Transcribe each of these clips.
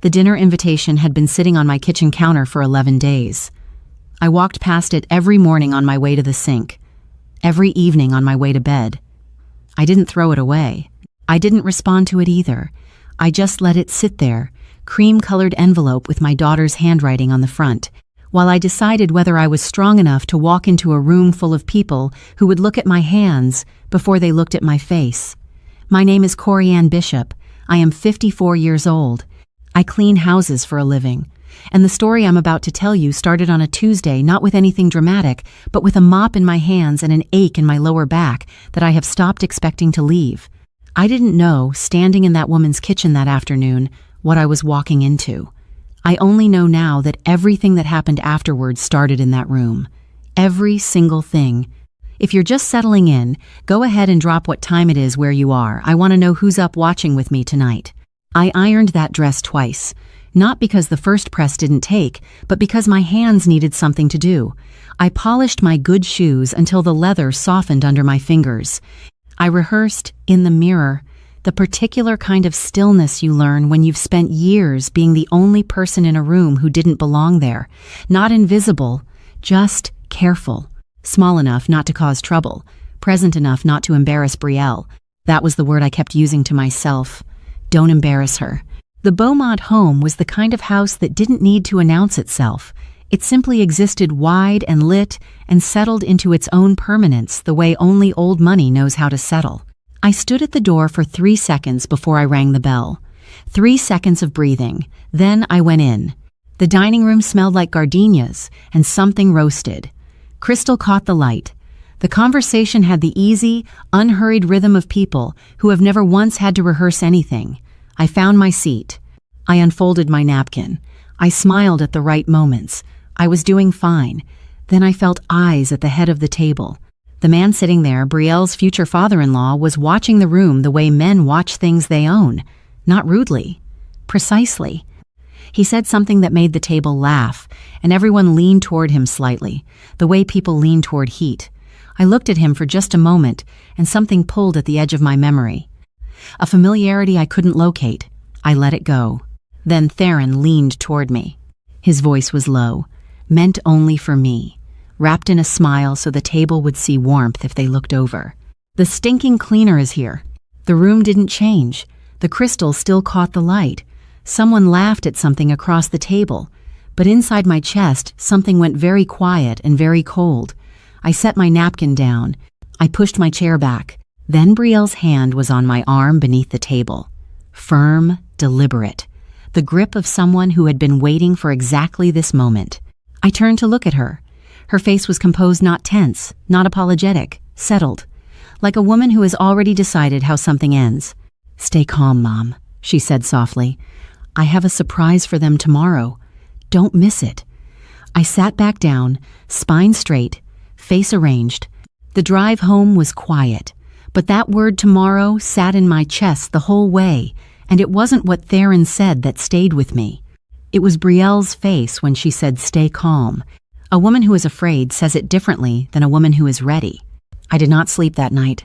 The dinner invitation had been sitting on my kitchen counter for 11 days. I walked past it every morning on my way to the sink, every evening on my way to bed. I didn't throw it away. I didn't respond to it either. I just let it sit there, cream-colored envelope with my daughter's handwriting on the front, while I decided whether I was strong enough to walk into a room full of people who would look at my hands before they looked at my face. My name is Corianne Bishop. I am 54 years old. I clean houses for a living. And the story I'm about to tell you started on a Tuesday, not with anything dramatic, but with a mop in my hands and an ache in my lower back that I have stopped expecting to leave. I didn't know, standing in that woman's kitchen that afternoon, what I was walking into. I only know now that everything that happened afterwards started in that room. Every single thing. If you're just settling in, go ahead and drop what time it is where you are. I want to know who's up watching with me tonight. I ironed that dress twice. Not because the first press didn't take, but because my hands needed something to do. I polished my good shoes until the leather softened under my fingers. I rehearsed, in the mirror, the particular kind of stillness you learn when you've spent years being the only person in a room who didn't belong there. Not invisible, just careful. Small enough not to cause trouble. Present enough not to embarrass Betrayal. That was the word I kept using to myself. Don't embarrass her. The Beaumont home was the kind of house that didn't need to announce itself. It simply existed wide and lit and settled into its own permanence the way only old money knows how to settle. I stood at the door for 3 seconds before I rang the bell. 3 seconds of breathing. Then I went in. The dining room smelled like gardenias and something roasted. Crystal caught the light. The conversation had the easy, unhurried rhythm of people who have never once had to rehearse anything. I found my seat. I unfolded my napkin. I smiled at the right moments. I was doing fine. Then I felt eyes at the head of the table. The man sitting there, Betrayal's future father-in-law, was watching the room the way men watch things they own. Not rudely. Precisely. He said something that made the table laugh, and everyone leaned toward him slightly, the way people lean toward heat. I looked at him for just a moment, and something pulled at the edge of my memory. A familiarity I couldn't locate. I let it go. Then Theron leaned toward me. His voice was low, meant only for me, wrapped in a smile so the table would see warmth if they looked over. The stinking cleaner is here. The room didn't change. The crystal still caught the light. Someone laughed at something across the table, but inside my chest something went very quiet and very cold. I set my napkin down. I pushed my chair back. Then Betrayal's hand was on my arm beneath the table. Firm, deliberate. The grip of someone who had been waiting for exactly this moment. I turned to look at her. Her face was composed, not tense, not apologetic, settled. Like a woman who has already decided how something ends. "Stay calm, Mom," she said softly. "I have a surprise for them tomorrow. Don't miss it." I sat back down, spine straight, face arranged. The drive home was quiet, but that word tomorrow sat in my chest the whole way, and it wasn't what Theron said that stayed with me. It was Betrayal's face when she said, "Stay calm." A woman who is afraid says it differently than a woman who is ready. I did not sleep that night.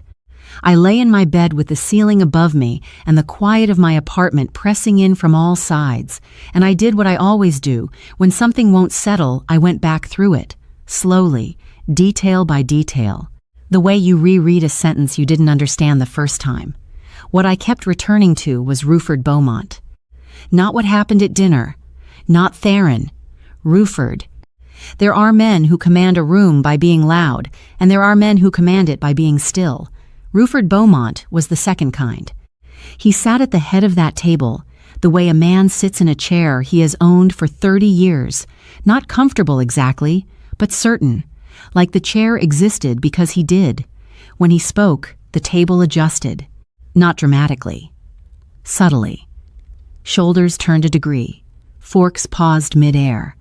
I lay in my bed with the ceiling above me and the quiet of my apartment pressing in from all sides, and I did what I always do. When something won't settle, I went back through it, slowly, detail by detail, the way you reread a sentence you didn't understand the first time. What I kept returning to was Ruford Beaumont. Not what happened at dinner, not Theron, Ruford. There are men who command a room by being loud, and there are men who command it by being still. Ruford Beaumont was the second kind. He sat at the head of that table, the way a man sits in a chair he has owned for 30 years, not comfortable exactly, but certain, like the chair existed because he did. When he spoke, the table adjusted, not dramatically, subtly. Shoulders turned a degree, forks paused mid-air.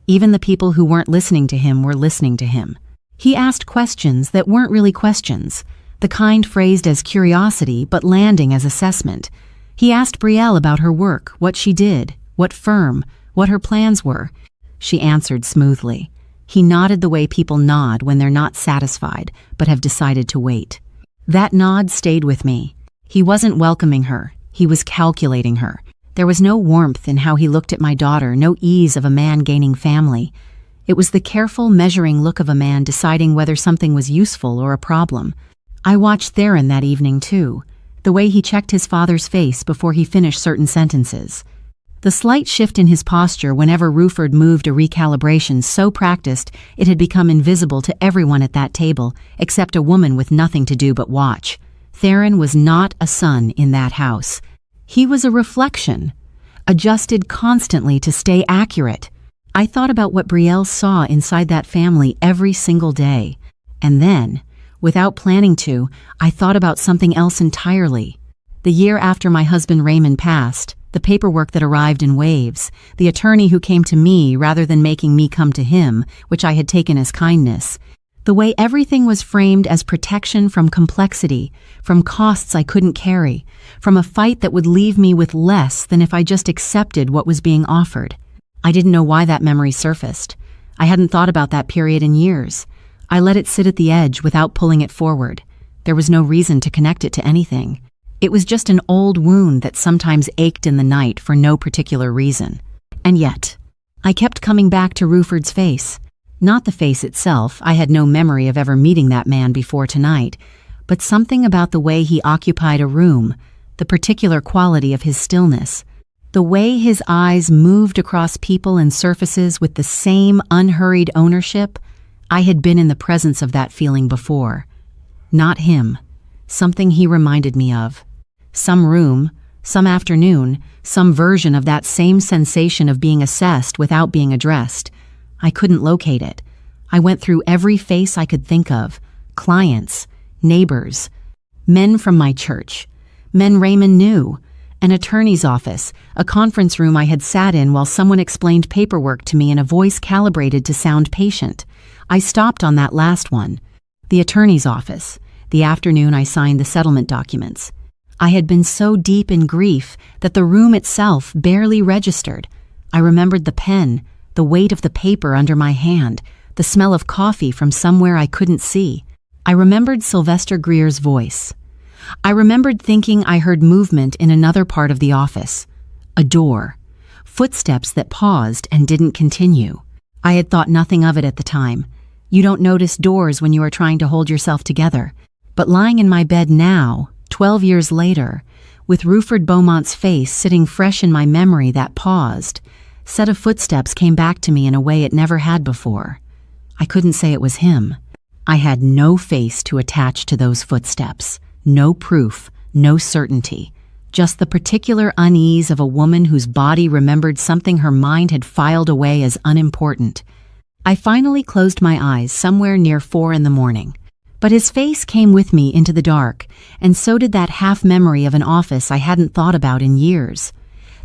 Even the people who weren't listening to him were listening to him. He asked questions that weren't really questions, the kind phrased as curiosity but landing as assessment. He asked Betrayal about her work, what she did, what firm, what her plans were. She answered smoothly. He nodded the way people nod when they're not satisfied but have decided to wait. That nod stayed with me. He wasn't welcoming her. He was calculating her. There was no warmth in how he looked at my daughter, no ease of a man gaining family. It was the careful, measuring look of a man deciding whether something was useful or a problem. I watched Theron that evening too, the way he checked his father's face before he finished certain sentences. The slight shift in his posture whenever Ruford moved a recalibration so practiced it had become invisible to everyone at that table, except a woman with nothing to do but watch. Theron was not a son in that house. He was a reflection, adjusted constantly to stay accurate. I thought about what Betrayal saw inside that family every single day. And then, without planning to, I thought about something else entirely. The year after my husband Raymond passed, the paperwork that arrived in waves, the attorney who came to me rather than making me come to him, which I had taken as kindness, the way everything was framed as protection from complexity, from costs I couldn't carry, from a fight that would leave me with less than if I just accepted what was being offered. I didn't know why that memory surfaced. I hadn't thought about that period in years. I let it sit at the edge without pulling it forward. There was no reason to connect it to anything. It was just an old wound that sometimes ached in the night for no particular reason. And yet, I kept coming back to Ruford's face. Not the face itself, I had no memory of ever meeting that man before tonight, but something about the way he occupied a room, the particular quality of his stillness, the way his eyes moved across people and surfaces with the same unhurried ownership. I had been in the presence of that feeling before. Not him. Something he reminded me of. Some room, some afternoon, some version of that same sensation of being assessed without being addressed. I couldn't locate it. I went through every face I could think of. Clients, neighbors, men from my church, men Raymond knew, an attorney's office, a conference room I had sat in while someone explained paperwork to me in a voice calibrated to sound patient. I stopped on that last one. The attorney's office, the afternoon I signed the settlement documents. I had been so deep in grief that the room itself barely registered. I remembered the pen, the weight of the paper under my hand, the smell of coffee from somewhere I couldn't see. I remembered Sylvester Greer's voice. I remembered thinking I heard movement in another part of the office. A door. Footsteps that paused and didn't continue. I had thought nothing of it at the time. You don't notice doors when you are trying to hold yourself together. But lying in my bed now, 12 years later, with Ruford Beaumont's face sitting fresh in my memory that paused, set of footsteps came back to me in a way it never had before. I couldn't say it was him. I had no face to attach to those footsteps, no proof, no certainty, just the particular unease of a woman whose body remembered something her mind had filed away as unimportant. I finally closed my eyes somewhere near 4 a.m, but his face came with me into the dark, and so did that half-memory of an office I hadn't thought about in years.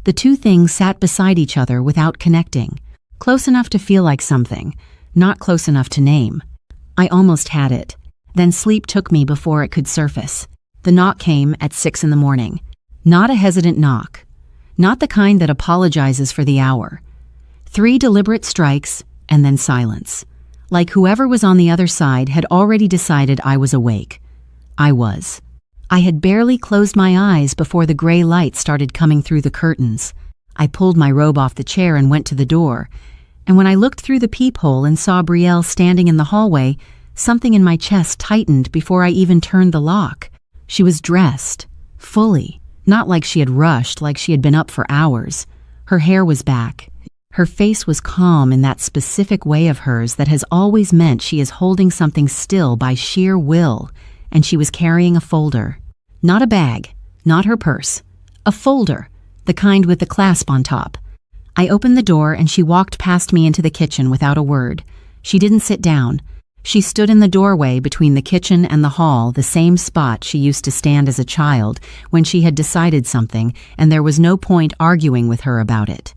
The two things sat beside each other without connecting, close enough to feel like something, not close enough to name. I almost had it. Then sleep took me before it could surface. The knock came at 6 a.m. Not a hesitant knock. Not the kind that apologizes for the hour. 3 deliberate strikes, and then silence. Like whoever was on the other side had already decided I was awake. I was. I had barely closed my eyes before the gray light started coming through the curtains. I pulled my robe off the chair and went to the door. And when I looked through the peephole and saw Betrayal standing in the hallway, something in my chest tightened before I even turned the lock. She was dressed, fully, not like she had rushed, like she had been up for hours. Her hair was back. Her face was calm in that specific way of hers that has always meant she is holding something still by sheer will, and she was carrying a folder. Not a bag, not her purse. A folder, the kind with the clasp on top. I opened the door and she walked past me into the kitchen without a word. She didn't sit down. She stood in the doorway between the kitchen and the hall, the same spot she used to stand as a child when she had decided something and there was no point arguing with her about it.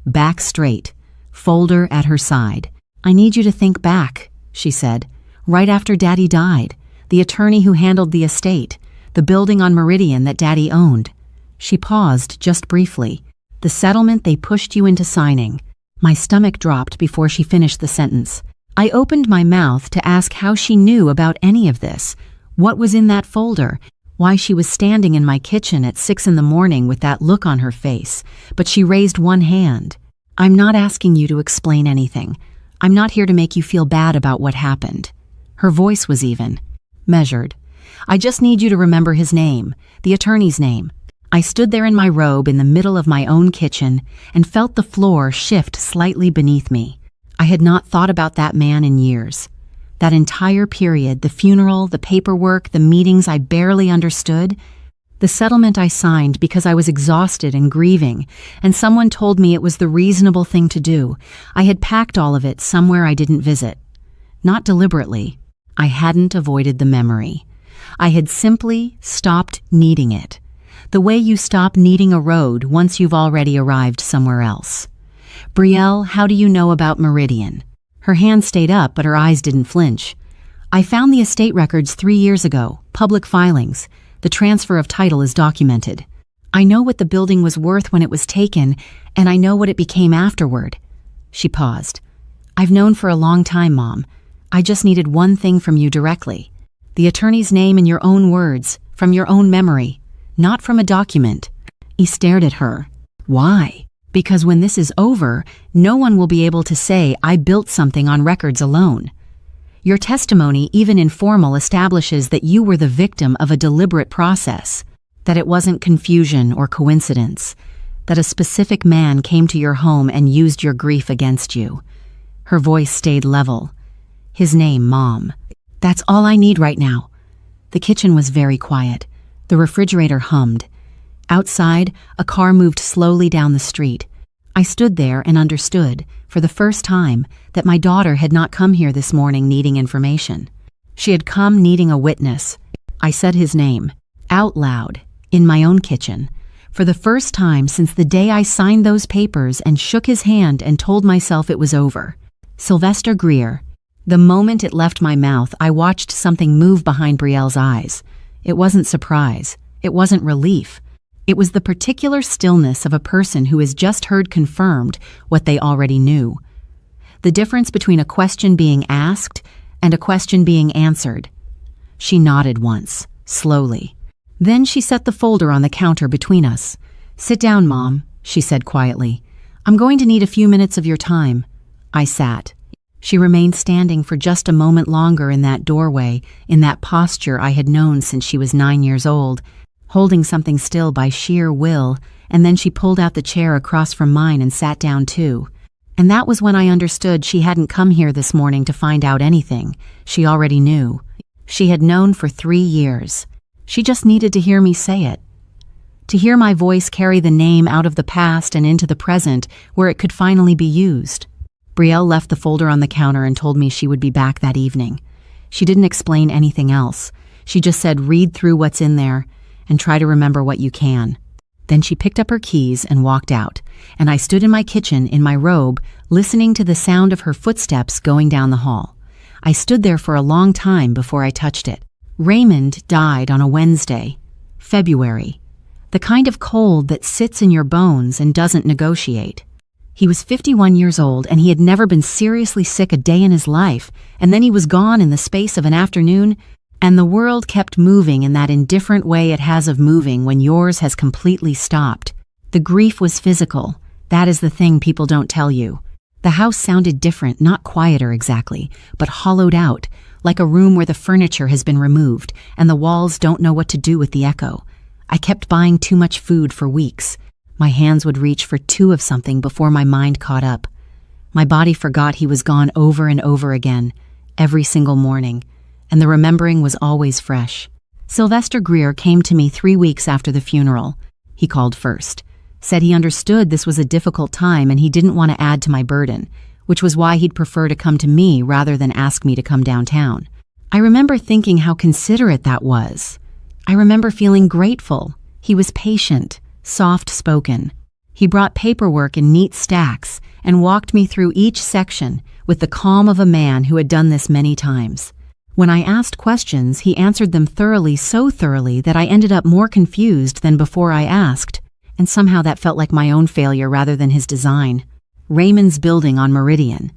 Back straight, folder at her side. "I need you to think back," she said. "Right after Daddy died, the attorney who handled the estate, the building on Meridian that Daddy owned." She paused just briefly. "The settlement they pushed you into signing." My stomach dropped before she finished the sentence. I opened my mouth to ask how she knew about any of this. What was in that folder? why she was standing in my kitchen at 6 in the morning with that look on her face, but she raised one hand. "I'm not asking you to explain anything. I'm not here to make you feel bad about what happened." Her voice was even, measured. "I just need you to remember his name, the attorney's name." I stood there in my robe in the middle of my own kitchen and felt the floor shift slightly beneath me. I had not thought about that man in years. That entire period, the funeral, the paperwork, the meetings I barely understood, the settlement I signed because I was exhausted and grieving, and someone told me it was the reasonable thing to do. I had packed all of it somewhere I didn't visit. Not deliberately. I hadn't avoided the memory. I had simply stopped needing it. The way you stop needing a road once you've already arrived somewhere else. "Brielle, how do you know about Meridian?" Her hand stayed up, but her eyes didn't flinch. "I found the estate records 3 years ago, public filings. The transfer of title is documented. I know what the building was worth when it was taken, and I know what it became afterward." She paused. "I've known for a long time, Mom. I just needed one thing from you directly. The attorney's name in your own words, from your own memory, not from a document." He stared at her. "Why?" "Because when this is over, no one will be able to say I built something on records alone. Your testimony, even informal, establishes that you were the victim of a deliberate process, that it wasn't confusion or coincidence, that a specific man came to your home and used your grief against you." Her voice stayed level. "His name, Mom. That's all I need right now." The kitchen was very quiet. The refrigerator hummed. Outside, a car moved slowly down the street. I stood there and understood, for the first time, that my daughter had not come here this morning needing information. She had come needing a witness. I said his name, out loud, in my own kitchen, for the first time since the day I signed those papers and shook his hand and told myself it was over. Sylvester Greer. The moment it left my mouth, I watched something move behind Brielle's eyes. It wasn't surprise. It wasn't relief. It was the particular stillness of a person who has just heard confirmed what they already knew. The difference between a question being asked and a question being answered. She nodded once, slowly. Then she set the folder on the counter between us. "Sit down, Mom," she said quietly. "I'm going to need a few minutes of your time." I sat. She remained standing for just a moment longer in that doorway, in that posture I had known since she was 9 years old, holding something still by sheer will, and then she pulled out the chair across from mine and sat down too. And that was when I understood she hadn't come here this morning to find out anything. She already knew. She had known for 3 years. She just needed to hear me say it. To hear my voice carry the name out of the past and into the present, where it could finally be used. Brielle left the folder on the counter and told me she would be back that evening. She didn't explain anything else. She just said, "Read through what's in there and try to remember what you can." Then she picked up her keys and walked out, and I stood in my kitchen in my robe, listening to the sound of her footsteps going down the hall. I stood there for a long time before I touched it. Raymond died on a Wednesday, February. The kind of cold that sits in your bones and doesn't negotiate. He was 51 years old, and he had never been seriously sick a day in his life, and then he was gone in the space of an afternoon, and the world kept moving in that indifferent way it has of moving when yours has completely stopped. The grief was physical. That is the thing people don't tell you. The house sounded different, not quieter exactly, but hollowed out, like a room where the furniture has been removed, and the walls don't know what to do with the echo. I kept buying too much food for weeks. My hands would reach for 2 of something before my mind caught up. My body forgot he was gone over and over again, every single morning, and the remembering was always fresh. Sylvester Greer came to me 3 weeks after the funeral. He called first, said he understood this was a difficult time and he didn't want to add to my burden, which was why he'd prefer to come to me rather than ask me to come downtown. I remember thinking how considerate that was. I remember feeling grateful. He was patient, soft-spoken. He brought paperwork in neat stacks and walked me through each section with the calm of a man who had done this many times. When I asked questions, he answered them thoroughly, so thoroughly that I ended up more confused than before I asked, and somehow that felt like my own failure rather than his design. Raymond's building on Meridian.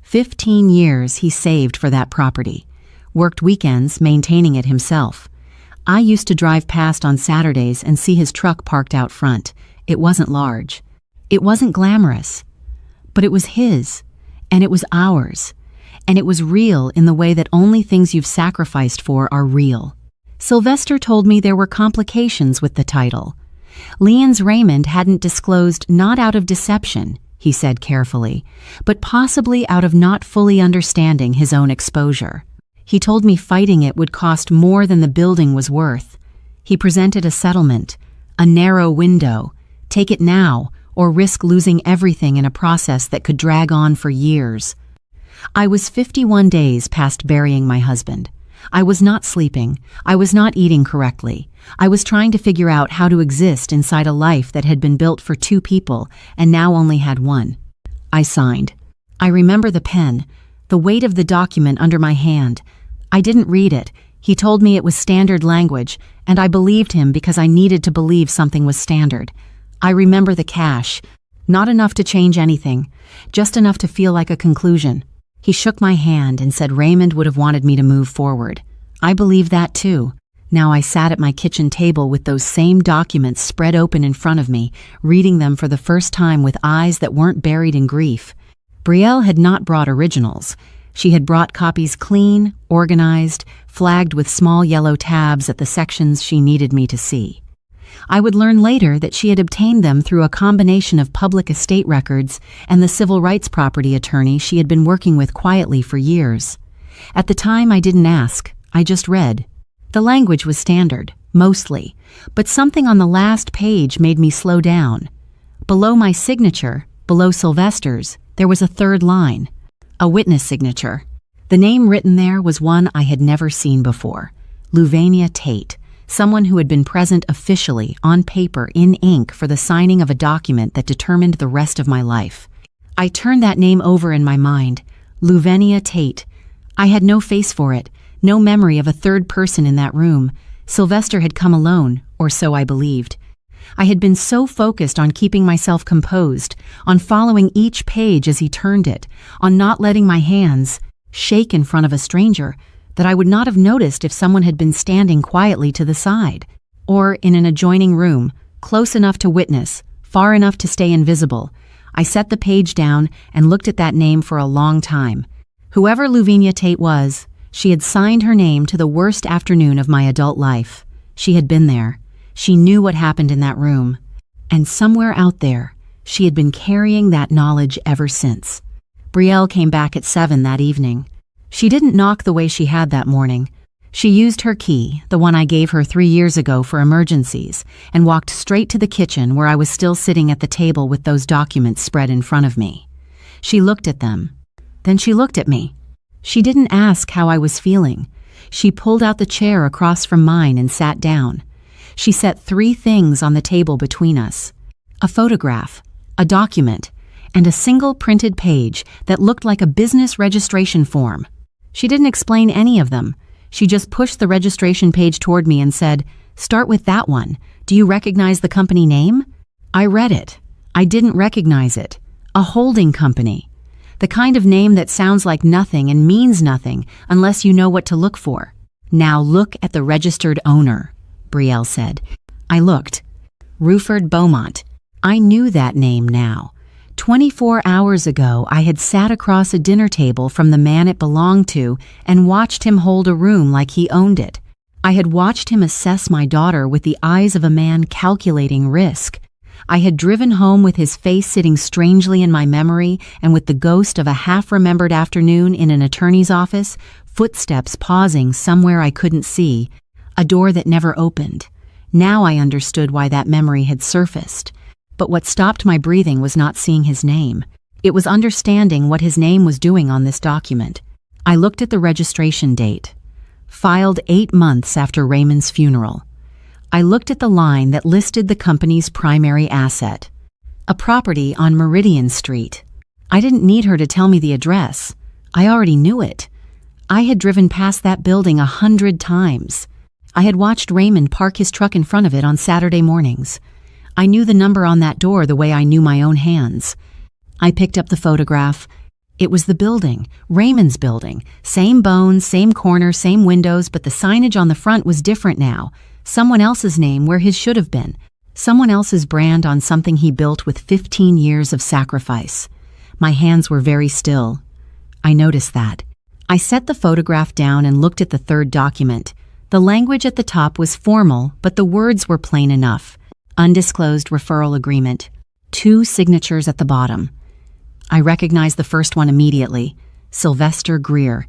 15 years he saved for that property. Worked weekends maintaining it himself. I used to drive past on Saturdays and see his truck parked out front. It wasn't large. It wasn't glamorous. But it was his, and it was ours. And it was real in the way that only things you've sacrificed for are real. Sylvester told me there were complications with the title. Leon's Raymond hadn't disclosed, not out of deception, he said carefully, but possibly out of not fully understanding his own exposure. He told me fighting it would cost more than the building was worth. He presented a settlement, a narrow window, take it now or risk losing everything in a process that could drag on for years. I was 51 days past burying my husband. I was not sleeping. I was not eating correctly. I was trying to figure out how to exist inside a life that had been built for 2 people and now only had 1. I signed. I remember the pen, the weight of the document under my hand. I didn't read it. He told me it was standard language, and I believed him because I needed to believe something was standard. I remember the cash. Not enough to change anything, just enough to feel like a conclusion. He shook my hand and said Raymond would have wanted me to move forward. I believed that too. Now I sat at my kitchen table with those same documents spread open in front of me, reading them for the first time with eyes that weren't buried in grief. Brielle had not brought originals. She had brought copies clean, organized, flagged with small yellow tabs at the sections she needed me to see. I would learn later that she had obtained them through a combination of public estate records and the civil rights property attorney she had been working with quietly for years. At the time, I didn't ask. I just read. The language was standard, mostly, but something on the last page made me slow down. Below my signature, below Sylvester's, there was a third line. A witness signature. The name written there was one I had never seen before. Louvenia Tate. Someone who had been present officially, on paper, in ink, for the signing of a document that determined the rest of my life. I turned that name over in my mind. Louvenia Tate. I had no face for it, no memory of a third person in that room. Sylvester had come alone, or so I believed. I had been so focused on keeping myself composed, on following each page as he turned it, on not letting my hands shake in front of a stranger, that I would not have noticed if someone had been standing quietly to the side, or in an adjoining room, close enough to witness, far enough to stay invisible. I set the page down and looked at that name for a long time. Whoever Louvenia Tate was, she had signed her name to the worst afternoon of my adult life. She had been there. She knew what happened in that room. And somewhere out there, she had been carrying that knowledge ever since. Brielle came back at 7 that evening. She didn't knock the way she had that morning. She used her key, the one I gave her 3 years ago for emergencies, and walked straight to the kitchen where I was still sitting at the table with those documents spread in front of me. She looked at them. Then she looked at me. She didn't ask how I was feeling. She pulled out the chair across from mine and sat down. She set 3 things on the table between us. A photograph, a document, and a single printed page that looked like a business registration form. She didn't explain any of them. She just pushed the registration page toward me and said, "Start with that one. Do you recognize the company name?" I read it. I didn't recognize it. A holding company. The kind of name that sounds like nothing and means nothing unless you know what to look for. "Now look at the registered owner," Brielle said. I looked. Ruford Beaumont. I knew that name now. 24 hours ago, I had sat across a dinner table from the man it belonged to and watched him hold a room like he owned it. I had watched him assess my daughter with the eyes of a man calculating risk. I had driven home with his face sitting strangely in my memory and with the ghost of a half-remembered afternoon in an attorney's office, footsteps pausing somewhere I couldn't see, a door that never opened. Now I understood why that memory had surfaced. But what stopped my breathing was not seeing his name. It was understanding what his name was doing on this document. I looked at the registration date. Filed 8 months after Raymond's funeral. I looked at the line that listed the company's primary asset. A property on Meridian Street. I didn't need her to tell me the address. I already knew it. I had driven past that building 100 times. I had watched Raymond park his truck in front of it on Saturday mornings. I knew the number on that door the way I knew my own hands. I picked up the photograph. It was the building, Raymond's building. Same bones, same corner, same windows, but the signage on the front was different now. Someone else's name where his should have been. Someone else's brand on something he built with 15 years of sacrifice. My hands were very still. I noticed that. I set the photograph down and looked at the third document. The language at the top was formal, but the words were plain enough. Undisclosed referral agreement. 2 signatures at the bottom. I recognized the first one immediately. Sylvester Greer.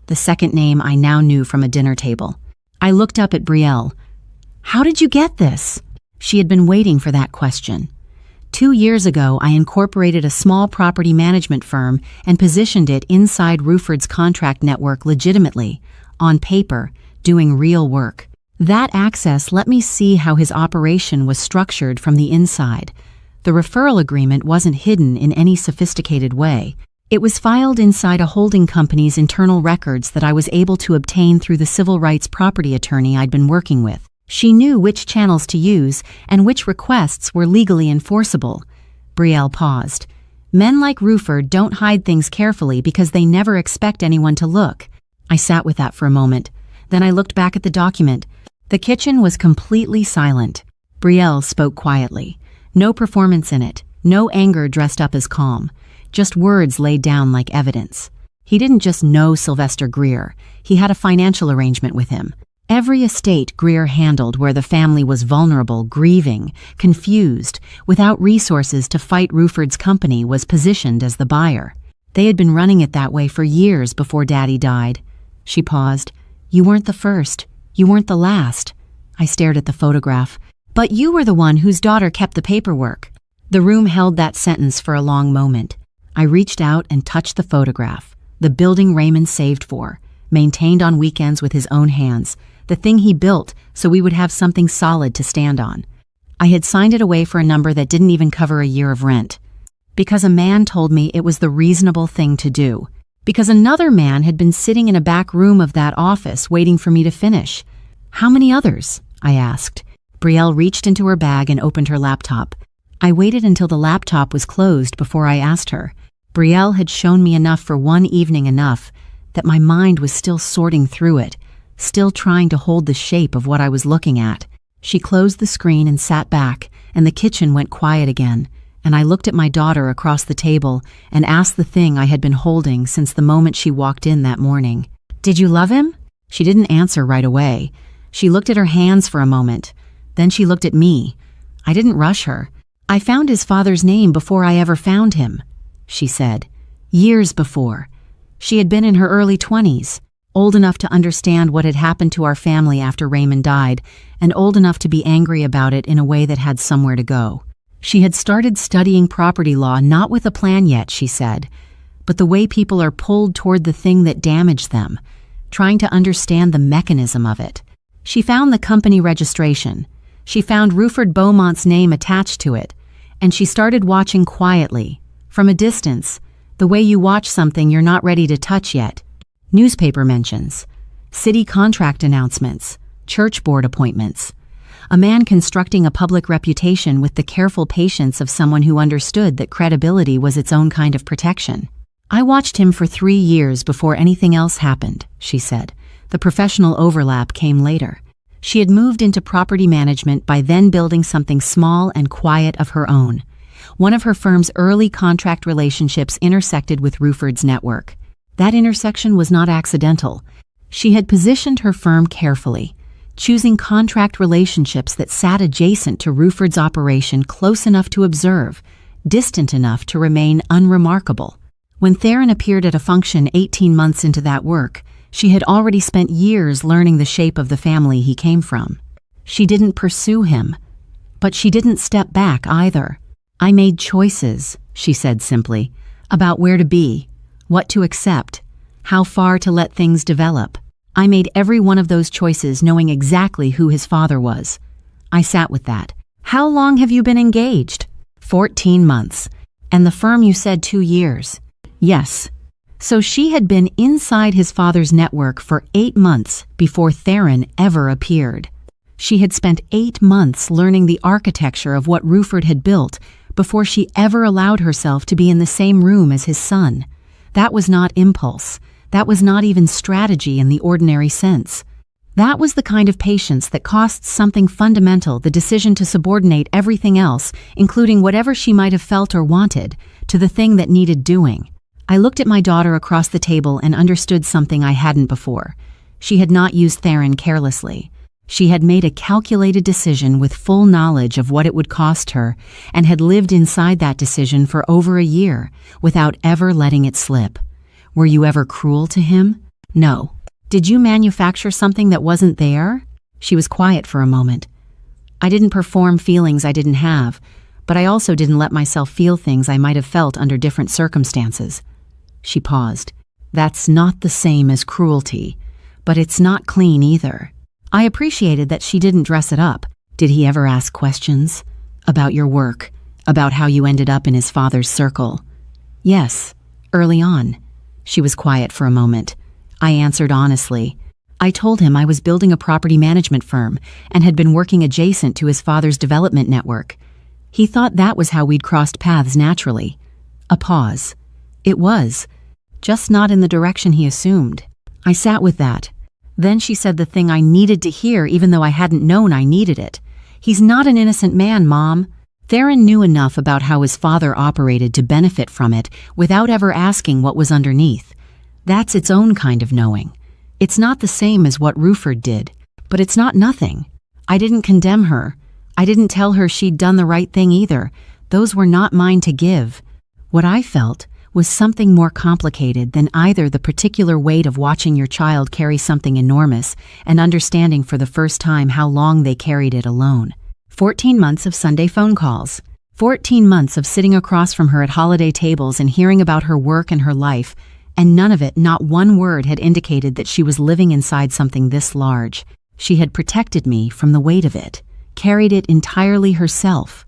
The second name I now knew from a dinner table. I looked up at Brielle. "How did you get this?" She had been waiting for that question. 2 years ago, I incorporated a small property management firm and positioned it inside Ruford's contract network legitimately, on paper, doing real work. That access let me see how his operation was structured from the inside. The referral agreement wasn't hidden in any sophisticated way. It was filed inside a holding company's internal records that I was able to obtain through the civil rights property attorney I'd been working with. She knew which channels to use and which requests were legally enforceable. Brielle paused. Men like Ruford don't hide things carefully because they never expect anyone to look. I sat with that for a moment. Then I looked back at the document. The kitchen was completely silent. Brielle spoke quietly. No performance in it, no anger dressed up as calm, just words laid down like evidence. He didn't just know Sylvester Greer, he had a financial arrangement with him. Every estate Greer handled where the family was vulnerable, grieving, confused, without resources to fight Ruford's company was positioned as the buyer. They had been running it that way for years before Daddy died. She paused. "You weren't the first. You weren't the last." I stared at the photograph. "But you were the one whose daughter kept the paperwork." The room held that sentence for a long moment. I reached out and touched the photograph. The building Raymond saved for, maintained on weekends with his own hands, the thing he built so we would have something solid to stand on. I had signed it away for a number that didn't even cover a year of rent. Because a man told me it was the reasonable thing to do. Because another man had been sitting in a back room of that office waiting for me to finish. "How many others?" I asked. Brielle reached into her bag and opened her laptop. I waited until the laptop was closed before I asked her. Brielle had shown me enough for one evening, enough that my mind was still sorting through it, still trying to hold the shape of what I was looking at. She closed the screen and sat back, and the kitchen went quiet again, and I looked at my daughter across the table and asked the thing I had been holding since the moment she walked in that morning. "Did you love him?" She didn't answer right away. She looked at her hands for a moment. Then she looked at me. I didn't rush her. "I found his father's name before I ever found him," she said. "Years before." She had been in her early 20s, old enough to understand what had happened to our family after Raymond died, and old enough to be angry about it in a way that had somewhere to go. She had started studying property law not with a plan yet, she said, but the way people are pulled toward the thing that damaged them, trying to understand the mechanism of it. She found the company registration. She found Ruford Beaumont's name attached to it, and she started watching quietly, from a distance, the way you watch something you're not ready to touch yet. Newspaper mentions, city contract announcements, church board appointments. A man constructing a public reputation with the careful patience of someone who understood that credibility was its own kind of protection. "I watched him for 3 years before anything else happened," she said. The professional overlap came later. She had moved into property management by then building something small and quiet of her own. One of her firm's early contract relationships intersected with Ruford's network. That intersection was not accidental. She had positioned her firm carefully, choosing contract relationships that sat adjacent to Ruford's operation, close enough to observe, distant enough to remain unremarkable. When Theron appeared at a function 18 months into that work, she had already spent years learning the shape of the family he came from. She didn't pursue him, but she didn't step back either. "I made choices," she said simply, "about where to be, what to accept, how far to let things develop. I made every one of those choices knowing exactly who his father was." I sat with that. "How long have you been engaged?" 14 months. "And the firm you said 2 years." "Yes." So she had been inside his father's network for 8 months before Theron ever appeared. She had spent 8 months learning the architecture of what Ruford had built before she ever allowed herself to be in the same room as his son. That was not impulse. That was not even strategy in the ordinary sense. That was the kind of patience that costs something fundamental, the decision to subordinate everything else, including whatever she might have felt or wanted, to the thing that needed doing. I looked at my daughter across the table and understood something I hadn't before. She had not used Theron carelessly. She had made a calculated decision with full knowledge of what it would cost her, and had lived inside that decision for over a year, without ever letting it slip. Were you ever cruel to him? No. Did you manufacture something that wasn't there? She was quiet for a moment. I didn't perform feelings I didn't have, but I also didn't let myself feel things I might have felt under different circumstances. She paused. That's not the same as cruelty, but it's not clean either. I appreciated that she didn't dress it up. Did he ever ask questions? About your work, about how you ended up in his father's circle? Yes, early on. She was quiet for a moment. I answered honestly. I told him I was building a property management firm and had been working adjacent to his father's development network. He thought that was how we'd crossed paths naturally. A pause. It was, just not in the direction he assumed. I sat with that. Then she said the thing I needed to hear, even though I hadn't known I needed it. He's not an innocent man, Mom. Theron knew enough about how his father operated to benefit from it without ever asking what was underneath. That's its own kind of knowing. It's not the same as what Ruford did, but it's not nothing. I didn't condemn her. I didn't tell her she'd done the right thing either. Those were not mine to give. What I felt was something more complicated than either the particular weight of watching your child carry something enormous and understanding for the first time how long they carried it alone. 14 months of Sunday phone calls. 14 months of sitting across from her at holiday tables and hearing about her work and her life, and none of it, not one word, had indicated that she was living inside something this large. She had protected me from the weight of it, carried it entirely herself,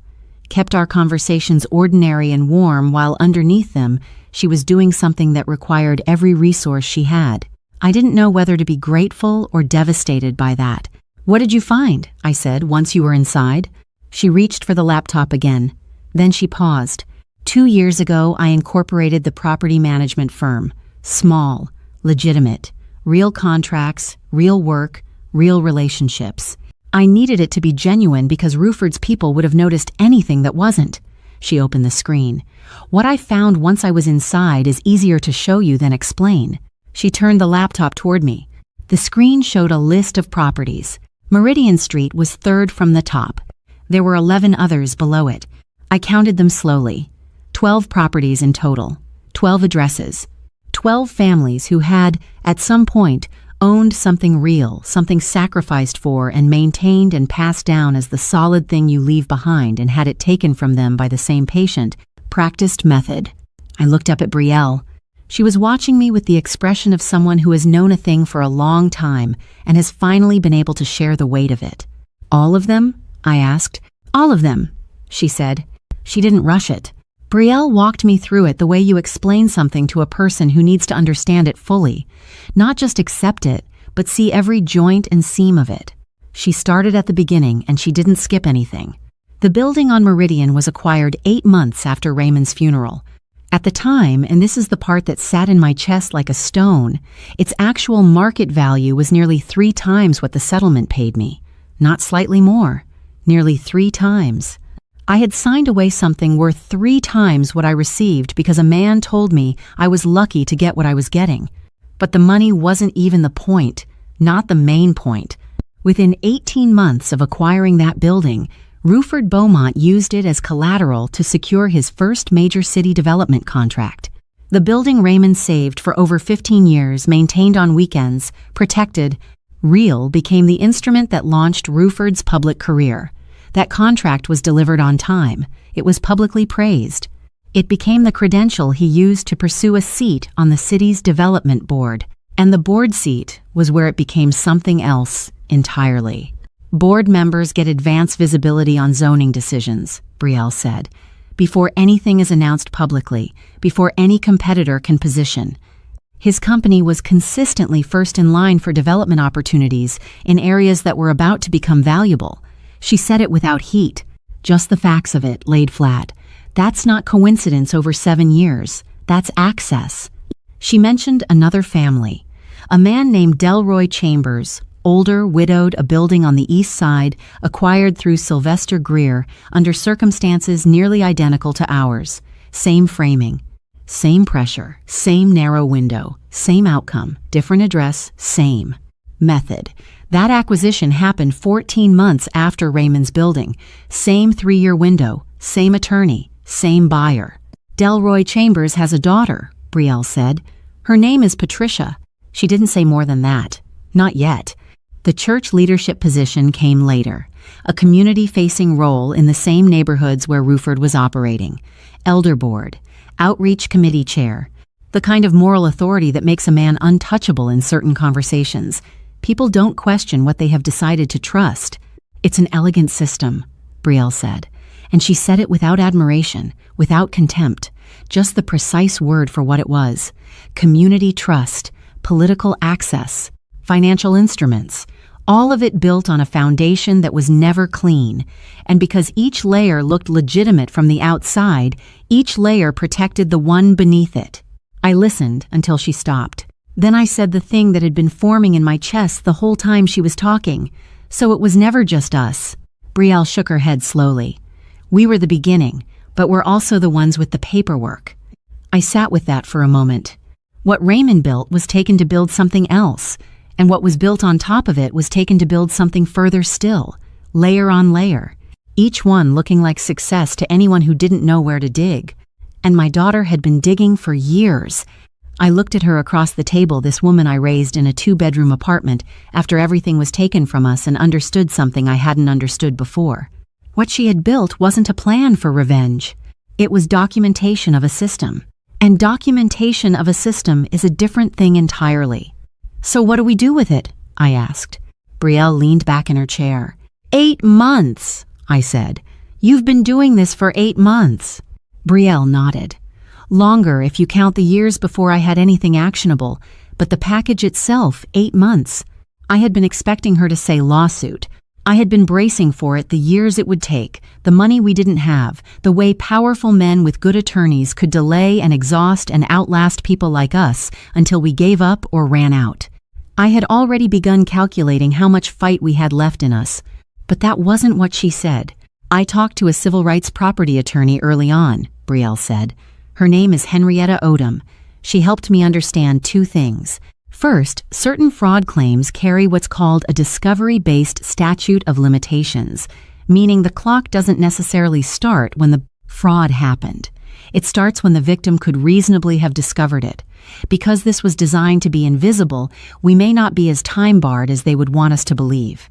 kept our conversations ordinary and warm while underneath them she was doing something that required every resource she had. I didn't know whether to be grateful or devastated by that. What did you find? I said, once you were inside. She reached for the laptop again. Then she paused. 2 years ago, I incorporated the property management firm. Small, legitimate, real contracts, real work, real relationships. I needed it to be genuine because Ruford's people would have noticed anything that wasn't. She opened the screen. What I found once I was inside is easier to show you than explain. She turned the laptop toward me. The screen showed a list of properties. Meridian Street was third from the top. There were 11 others below it. I counted them slowly. 12 properties in total. 12 addresses. 12 families who had, at some point, owned something real, something sacrificed for and maintained and passed down as the solid thing you leave behind and had it taken from them by the same patient, practiced method. I looked up at Brielle. She was watching me with the expression of someone who has known a thing for a long time and has finally been able to share the weight of it. All of them? I asked. All of them, she said. She didn't rush it. Brielle walked me through it the way you explain something to a person who needs to understand it fully, not just accept it, but see every joint and seam of it. She started at the beginning and she didn't skip anything. The building on Meridian was acquired 8 months after Raymond's funeral. At the time, and this is the part that sat in my chest like a stone, its actual market value was nearly 3 times what the settlement paid me. Not slightly more. Nearly 3 times. I had signed away something worth 3 times what I received because a man told me I was lucky to get what I was getting. But the money wasn't even the point, not the main point. Within 18 months of acquiring that building, Ruford Beaumont used it as collateral to secure his first major city development contract. The building Raymond saved for over 15 years, maintained on weekends, protected, real, became the instrument that launched Ruford's public career. That contract was delivered on time. It was publicly praised. It became the credential he used to pursue a seat on the city's development board. And the board seat was where it became something else entirely. Board members get advance visibility on zoning decisions, Brielle said, before anything is announced publicly, before any competitor can position. His company was consistently first in line for development opportunities in areas that were about to become valuable. She said it without heat, just the facts of it laid flat. That's not coincidence over 7 years. That's access. She mentioned another family, a man named Delroy Chambers, older, widowed, a building on the east side, acquired through Sylvester Greer under circumstances nearly identical to ours. Same framing, same pressure, same narrow window, same outcome, different address, same method. That acquisition happened 14 months after Raymond's building. Same 3-year window, same attorney, same buyer. Delroy Chambers has a daughter, Brielle said. Her name is Patricia. She didn't say more than that. Not yet. The church leadership position came later, a community-facing role in the same neighborhoods where Ruford was operating. Elder board, outreach committee chair, the kind of moral authority that makes a man untouchable in certain conversations. People don't question what they have decided to trust. It's an elegant system, Brielle said, and she said it without admiration, without contempt, just the precise word for what it was. Community trust, political access, financial instruments, all of it built on a foundation that was never clean, and because each layer looked legitimate from the outside, each layer protected the one beneath it. I listened until she stopped. Then I said the thing that had been forming in my chest the whole time she was talking. So it was never just us. Brielle shook her head slowly. We were the beginning, but we're also the ones with the paperwork. I sat with that for a moment. What Raymond built was taken to build something else, and what was built on top of it was taken to build something further still, layer on layer, each one looking like success to anyone who didn't know where to dig. And my daughter had been digging for years. I looked at her across the table, this woman I raised in a 2-bedroom apartment after everything was taken from us, and understood something I hadn't understood before. What she had built wasn't a plan for revenge. It was documentation of a system. And documentation of a system is a different thing entirely. So what do we do with it? I asked. Brielle leaned back in her chair. 8 months, I said. You've been doing this for 8 months. Brielle nodded. Longer if you count the years before I had anything actionable, but the package itself, 8 months. I had been expecting her to say lawsuit. I had been bracing for it, the years it would take, the money we didn't have, the way powerful men with good attorneys could delay and exhaust and outlast people like us until we gave up or ran out. I had already begun calculating how much fight we had left in us, but that wasn't what she said. I talked to a civil rights property attorney early on, Brielle said. Her name is Henrietta Odom. She helped me understand 2 things. First, certain fraud claims carry what's called a discovery-based statute of limitations, meaning the clock doesn't necessarily start when the fraud happened. It starts when the victim could reasonably have discovered it. Because this was designed to be invisible, we may not be as time-barred as they would want us to believe.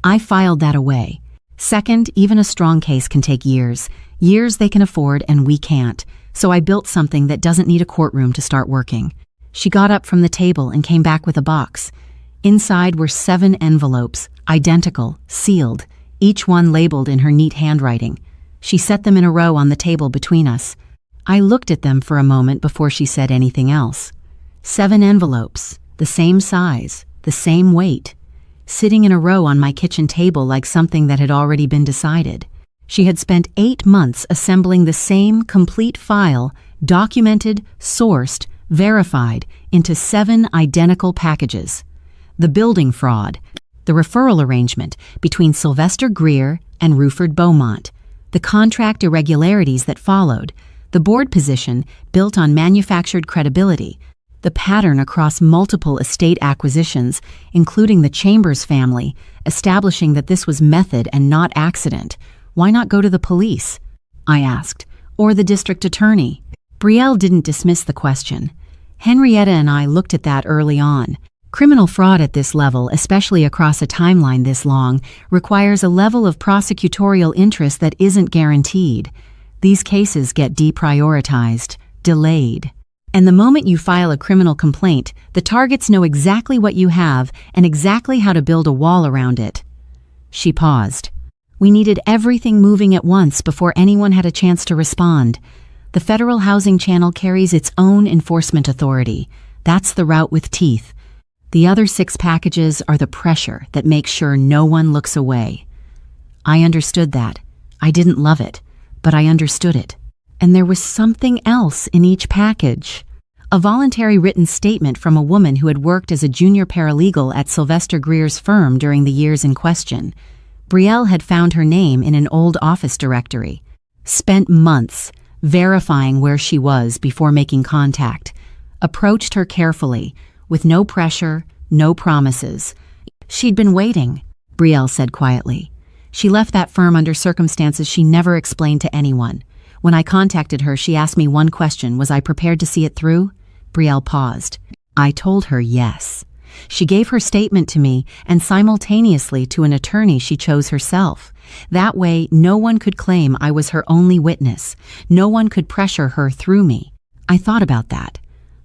I filed that away. Second, even a strong case can take years. Years they can afford and we can't. So I built something that doesn't need a courtroom to start working. She got up from the table and came back with a box. Inside were 7 envelopes, identical, sealed, each one labeled in her neat handwriting. She set them in a row on the table between us. I looked at them for a moment before she said anything else. 7 envelopes, the same size, the same weight, sitting in a row on my kitchen table like something that had already been decided. She had spent 8 months assembling the same complete file, documented, sourced, verified, into 7 identical packages. The building fraud, the referral arrangement between Sylvester Greer and Ruford Beaumont, the contract irregularities that followed, the board position built on manufactured credibility, the pattern across multiple estate acquisitions, including the Chambers family, establishing that this was method and not accident. Why not go to the police? I asked. Or the district attorney? Brielle didn't dismiss the question. Henrietta and I looked at that early on. Criminal fraud at this level, especially across a timeline this long, requires a level of prosecutorial interest that isn't guaranteed. These cases get deprioritized, delayed. And the moment you file a criminal complaint, the targets know exactly what you have and exactly how to build a wall around it. She paused. We needed everything moving at once before anyone had a chance to respond. The Federal Housing Channel carries its own enforcement authority. That's the route with teeth. The other 6 packages are the pressure that makes sure no one looks away. I understood that. I didn't love it, but I understood it. And there was something else in each package. A voluntary written statement from a woman who had worked as a junior paralegal at Sylvester Greer's firm during the years in question. Brielle had found her name in an old office directory. Spent months verifying where she was before making contact. Approached her carefully, with no pressure, no promises. She'd been waiting, Brielle said quietly. She left that firm under circumstances she never explained to anyone. When I contacted her, she asked me one question: was I prepared to see it through? Brielle paused. I told her yes. She gave her statement to me and simultaneously to an attorney she chose herself. That way, no one could claim I was her only witness. No one could pressure her through me. I thought about that.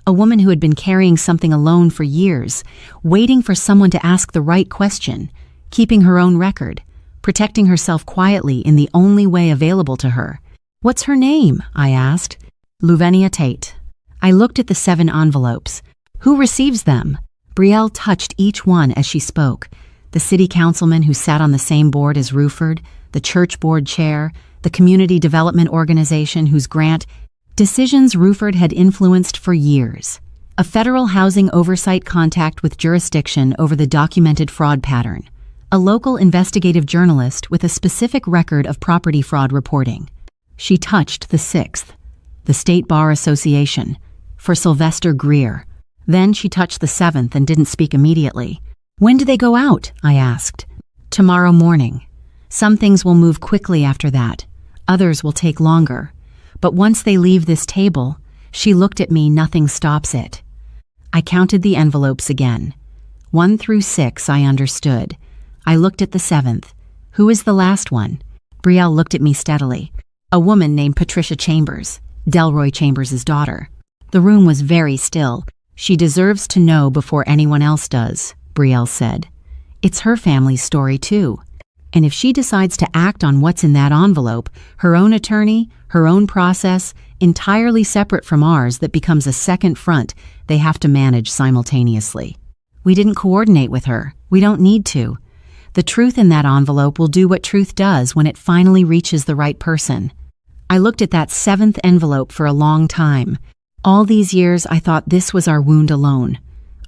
A woman who had been carrying something alone for years, waiting for someone to ask the right question, keeping her own record, protecting herself quietly in the only way available to her. What's her name? I asked. Luvenia Tate. I looked at the 7 envelopes. Who receives them? Brielle touched each one as she spoke. The city councilman who sat on the same board as Ruford, the church board chair, the community development organization whose grant decisions Ruford had influenced for years. A federal housing oversight contact with jurisdiction over the documented fraud pattern. A local investigative journalist with a specific record of property fraud reporting. She touched the 6th, the State Bar Association, for Sylvester Greer. Then she touched the 7th and didn't speak immediately. When do they go out? I asked. Tomorrow morning. Some things will move quickly after that. Others will take longer. But once they leave this table, she looked at me, nothing stops it. I counted the envelopes again. 1 through 6, I understood. I looked at the 7th. Who is the last one? Brielle looked at me steadily. A woman named Patricia Chambers, Delroy Chambers' daughter. The room was very still. She deserves to know before anyone else does, Brielle said. It's her family's story too. And if she decides to act on what's in that envelope, her own attorney, her own process, entirely separate from ours, that becomes a second front they have to manage simultaneously. We didn't coordinate with her. We don't need to. The truth in that envelope will do what truth does when it finally reaches the right person. I looked at that 7th envelope for a long time. All these years I thought this was our wound alone,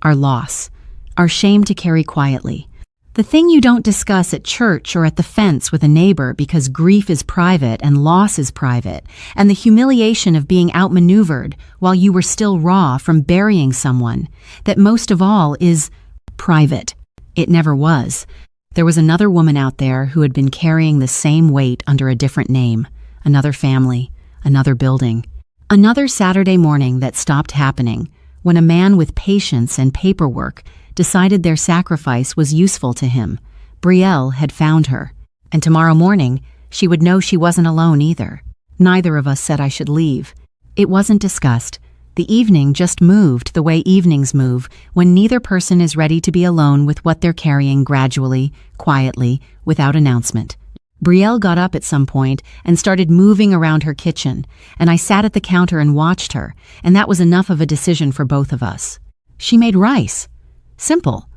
our loss, our shame to carry quietly. The thing you don't discuss at church or at the fence with a neighbor because grief is private and loss is private, and the humiliation of being outmaneuvered while you were still raw from burying someone, that most of all is private. It never was. There was another woman out there who had been carrying the same weight under a different name, another family, another building. Another Saturday morning that stopped happening when a man with patience and paperwork decided their sacrifice was useful to him. Brielle had found her, and tomorrow morning she would know she wasn't alone either. Neither of us said I should leave. It wasn't discussed. The evening just moved the way evenings move when neither person is ready to be alone with what they're carrying gradually, quietly, without announcement. Brielle got up at some point and started moving around her kitchen, and I sat at the counter and watched her, and that was enough of a decision for both of us. She made rice. Simple.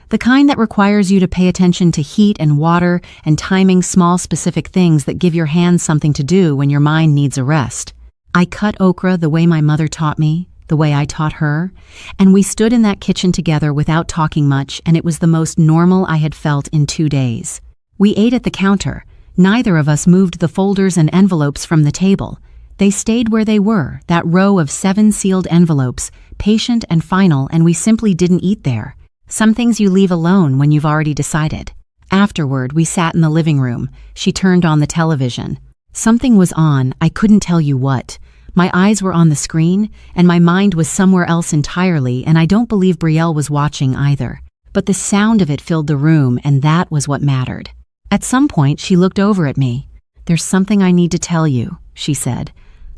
The kind that requires you to pay attention to heat and water and timing small specific things that give your hands something to do when your mind needs a rest. I cut okra the way my mother taught me, the way I taught her, and we stood in that kitchen together without talking much, and it was the most normal I had felt in 2 days. We ate at the counter. Neither of us moved the folders and envelopes from the table. They stayed where they were, that row of 7 sealed envelopes, patient and final, and we simply didn't eat there. Some things you leave alone when you've already decided. Afterward, we sat in the living room. She turned on the television. Something was on, I couldn't tell you what. My eyes were on the screen, and my mind was somewhere else entirely, and I don't believe Brielle was watching either. But the sound of it filled the room, and that was what mattered. At some point, she looked over at me. There's something I need to tell you, she said,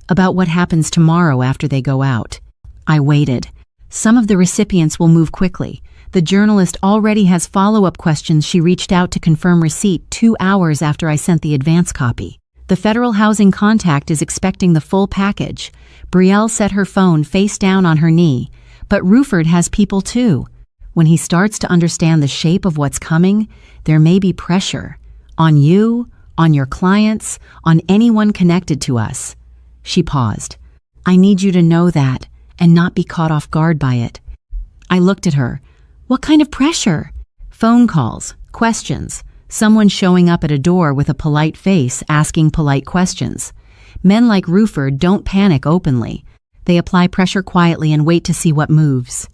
about what happens tomorrow after they go out. I waited. Some of the recipients will move quickly. The journalist already has follow-up questions. She reached out to confirm receipt 2 hours after I sent the advance copy. The federal housing contact is expecting the full package. Brielle set her phone face down on her knee. But Ruford has people too. When he starts to understand the shape of what's coming, there may be pressure. On you, on your clients, on anyone connected to us. She paused. I need you to know that, and not be caught off guard by it. I looked at her. What kind of pressure? Phone calls, questions, someone showing up at a door with a polite face asking polite questions. Men like Ruford don't panic openly. They apply pressure quietly and wait to see what moves.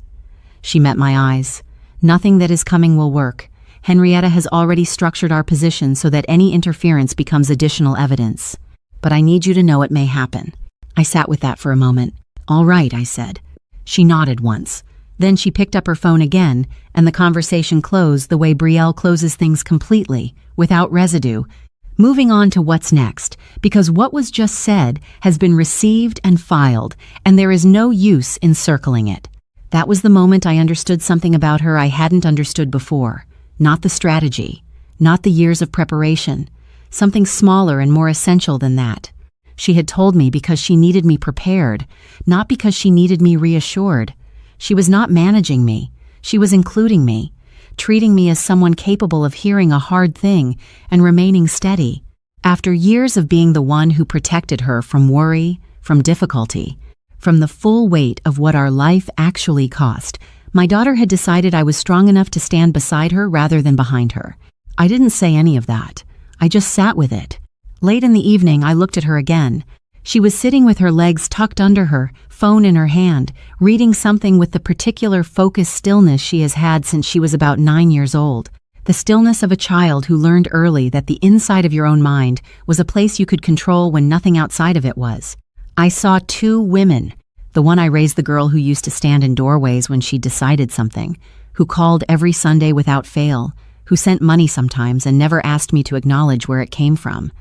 She met my eyes. Nothing that is coming will work. Henrietta has already structured our position so that any interference becomes additional evidence. But I need you to know it may happen. I sat with that for a moment. All right, I said. She nodded once. Then she picked up her phone again, and the conversation closed the way Betrayal closes things completely, without residue, moving on to what's next, because what was just said has been received and filed, and there is no use in circling it. That was the moment I understood something about her I hadn't understood before. Not the strategy, not the years of preparation, something smaller and more essential than that. She had told me because she needed me prepared, not because she needed me reassured. She was not managing me. She was including me, treating me as someone capable of hearing a hard thing and remaining steady. After years of being the one who protected her from worry, from difficulty, from the full weight of what our life actually cost, my daughter had decided I was strong enough to stand beside her rather than behind her. I didn't say any of that. I just sat with it. Late in the evening, I looked at her again. She was sitting with her legs tucked under her, phone in her hand, reading something with the particular focused stillness she has had since she was about 9 years old. The stillness of a child who learned early that the inside of your own mind was a place you could control when nothing outside of it was. I saw two women. The one I raised, the girl who used to stand in doorways when she decided something, who called every Sunday without fail, who sent money sometimes and never asked me to acknowledge where it came from.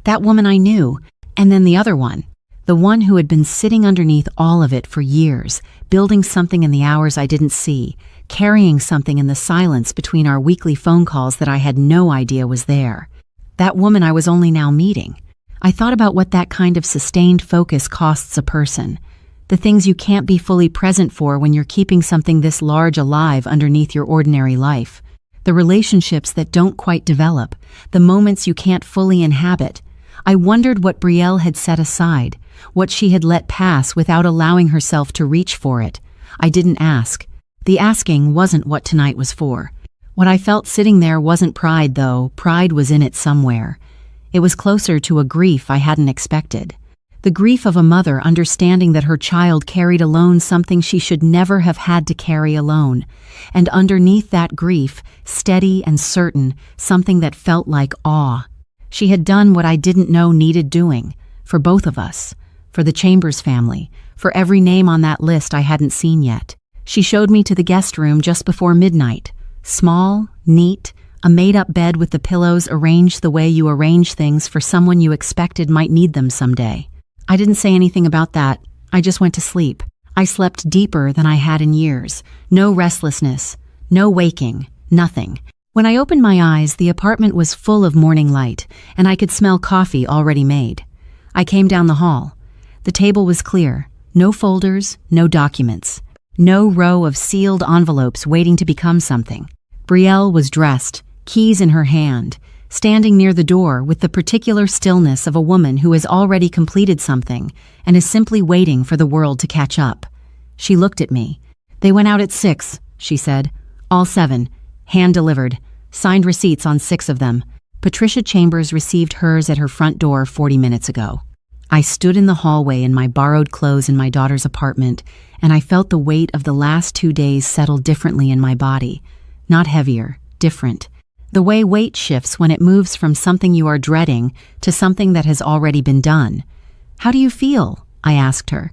That woman I knew. And then the other one, the one who had been sitting underneath all of it for years, building something in the hours I didn't see, carrying something in the silence between our weekly phone calls that I had no idea was there. That woman I was only now meeting. I thought about what that kind of sustained focus costs a person. The things you can't be fully present for when you're keeping something this large alive underneath your ordinary life. The relationships that don't quite develop, the moments you can't fully inhabit. I wondered what Betrayal had set aside, what she had let pass without allowing herself to reach for it. I didn't ask. The asking wasn't what tonight was for. What I felt sitting there wasn't pride, though. Pride was in it somewhere. It was closer to a grief I hadn't expected. The grief of a mother understanding that her child carried alone something she should never have had to carry alone. And underneath that grief, steady and certain, something that felt like awe. She had done what I didn't know needed doing, for both of us, for the Chambers family, for every name on that list I hadn't seen yet. She showed me to the guest room just before midnight. Small, neat, a made-up bed with the pillows arranged the way you arrange things for someone you expected might need them someday. I didn't say anything about that. I just went to sleep. I slept deeper than I had in years. No restlessness, no waking, nothing. When I opened my eyes, the apartment was full of morning light, and I could smell coffee already made. I came down the hall. The table was clear. No folders, no documents. No row of sealed envelopes waiting to become something. Betrayal was dressed, keys in her hand, standing near the door with the particular stillness of a woman who has already completed something and is simply waiting for the world to catch up. She looked at me. "They went out at 6, she said. "All 7. Hand-delivered. Signed receipts on 6 of them. Patricia Chambers received hers at her front door 40 minutes ago." I stood in the hallway in my borrowed clothes in my daughter's apartment, and I felt the weight of the last 2 days settle differently in my body. Not heavier, different. The way weight shifts when it moves from something you are dreading to something that has already been done. "How do you feel?" I asked her.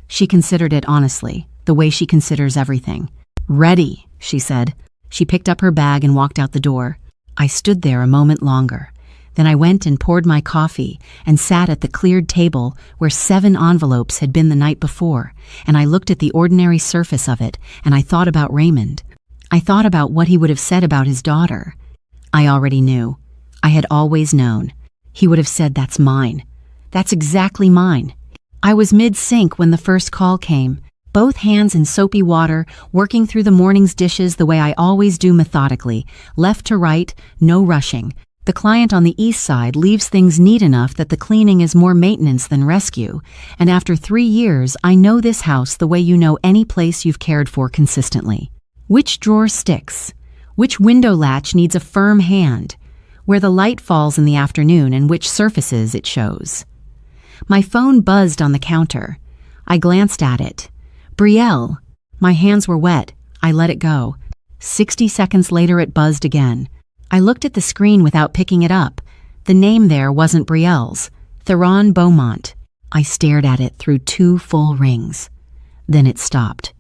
She considered it honestly, the way she considers everything. "Ready," she said. She picked up her bag and walked out the door. I stood there a moment longer. Then I went and poured my coffee and sat at the cleared table where 7 envelopes had been the night before, and I looked at the ordinary surface of it, and I thought about Raymond. I thought about what he would have said about his daughter. I already knew. I had always known. He would have said, "That's mine. That's exactly mine." I was mid-sink when the first call came. Both hands in soapy water, working through the morning's dishes the way I always do methodically, left to right, no rushing. The client on the east side leaves things neat enough that the cleaning is more maintenance than rescue, and after 3 years, I know this house the way you know any place you've cared for consistently. Which drawer sticks? Which window latch needs a firm hand? Where the light falls in the afternoon and which surfaces it shows. My phone buzzed on the counter. I glanced at it. Brielle. My hands were wet. I let it go. 60 seconds later it buzzed again. I looked at the screen without picking it up. The name there wasn't Brielle's. Theron Beaumont. I stared at it through 2 full rings. Then it stopped.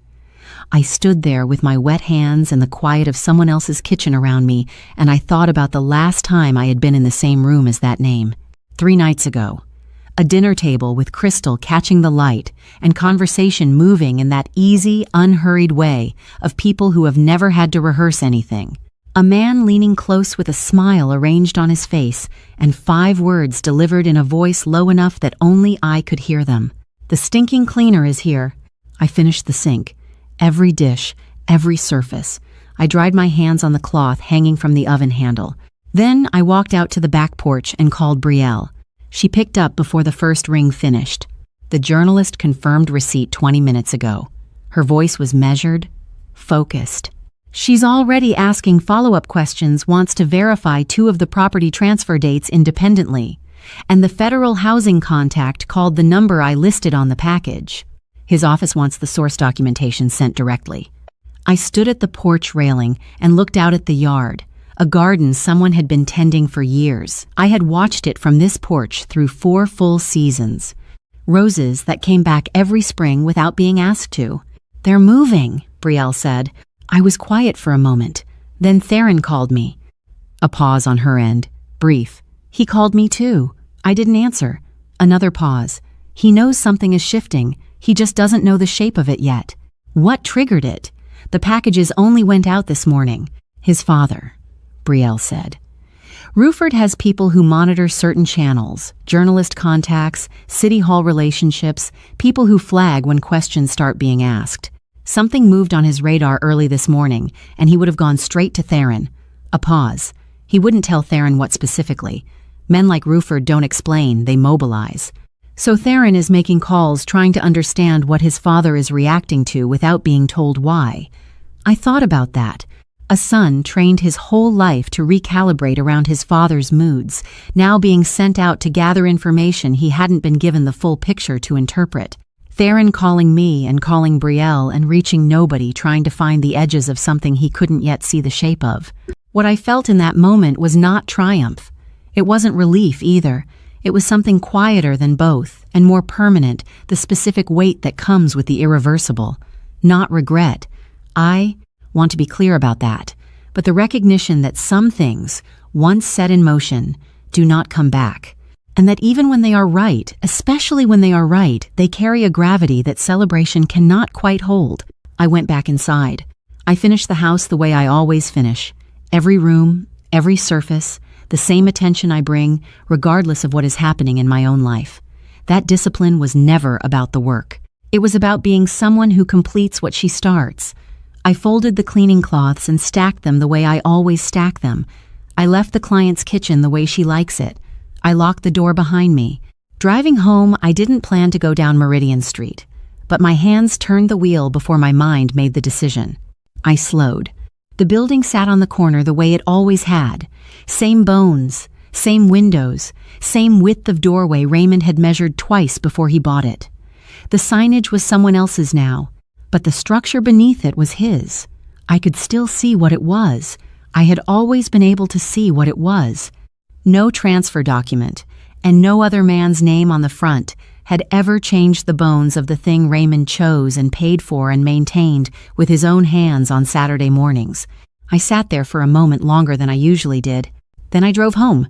I stood there with my wet hands and the quiet of someone else's kitchen around me, and I thought about the last time I had been in the same room as that name. 3 nights ago. A dinner table with Crystal catching the light and conversation moving in that easy, unhurried way of people who have never had to rehearse anything. A man leaning close with a smile arranged on his face and 5 words delivered in a voice low enough that only I could hear them. The stinking cleaner is here. I finished the sink. Every dish, every surface. I dried my hands on the cloth hanging from the oven handle. Then I walked out to the back porch and called Brielle. She picked up before the first ring finished. The journalist confirmed receipt 20 minutes ago. Her voice was measured, focused. She's already asking follow-up questions, wants to verify 2 of the property transfer dates independently. And the federal housing contact called the number I listed on the package. His office wants the source documentation sent directly. I stood at the porch railing and looked out at the yard, a garden someone had been tending for years. I had watched it from this porch through 4 full seasons. Roses that came back every spring without being asked to. They're moving, Brielle said. I was quiet for a moment. Then Theron called me. A pause on her end, brief. He called me too. I didn't answer. Another pause. He knows something is shifting. He just doesn't know the shape of it yet. What triggered it? The packages only went out this morning. His father, Brielle said. Ruford has people who monitor certain channels, journalist contacts, city hall relationships, people who flag when questions start being asked. Something moved on his radar early this morning, and he would have gone straight to Theron. A pause. He wouldn't tell Theron what specifically. Men like Ruford don't explain, they mobilize. So Theron is making calls trying to understand what his father is reacting to without being told why. I thought about that. A son trained his whole life to recalibrate around his father's moods, now being sent out to gather information he hadn't been given the full picture to interpret. Theron calling me and calling Brielle and reaching nobody, trying to find the edges of something he couldn't yet see the shape of. What I felt in that moment was not triumph. It wasn't relief either. It was something quieter than both, and more permanent, the specific weight that comes with the irreversible. Not regret. I want to be clear about that, but the recognition that some things, once set in motion, do not come back, and that even when they are right, especially when they are right, they carry a gravity that celebration cannot quite hold. I went back inside. I finished the house the way I always finish. Every room, every surface, the same attention I bring, regardless of what is happening in my own life. That discipline was never about the work. It was about being someone who completes what she starts. I folded the cleaning cloths and stacked them the way I always stack them. I left the client's kitchen the way she likes it. I locked the door behind me. Driving home, I didn't plan to go down Meridian Street, but my hands turned the wheel before my mind made the decision. I slowed. The building sat on the corner the way it always had. Same bones, same windows, same width of doorway Raymond had measured twice before he bought it. The signage was someone else's now, but the structure beneath it was his. I could still see what it was. I had always been able to see what it was. No transfer document, and no other man's name on the front, had ever changed the bones of the thing Raymond chose and paid for and maintained with his own hands on Saturday mornings. I sat there for a moment longer than I usually did. Then I drove home.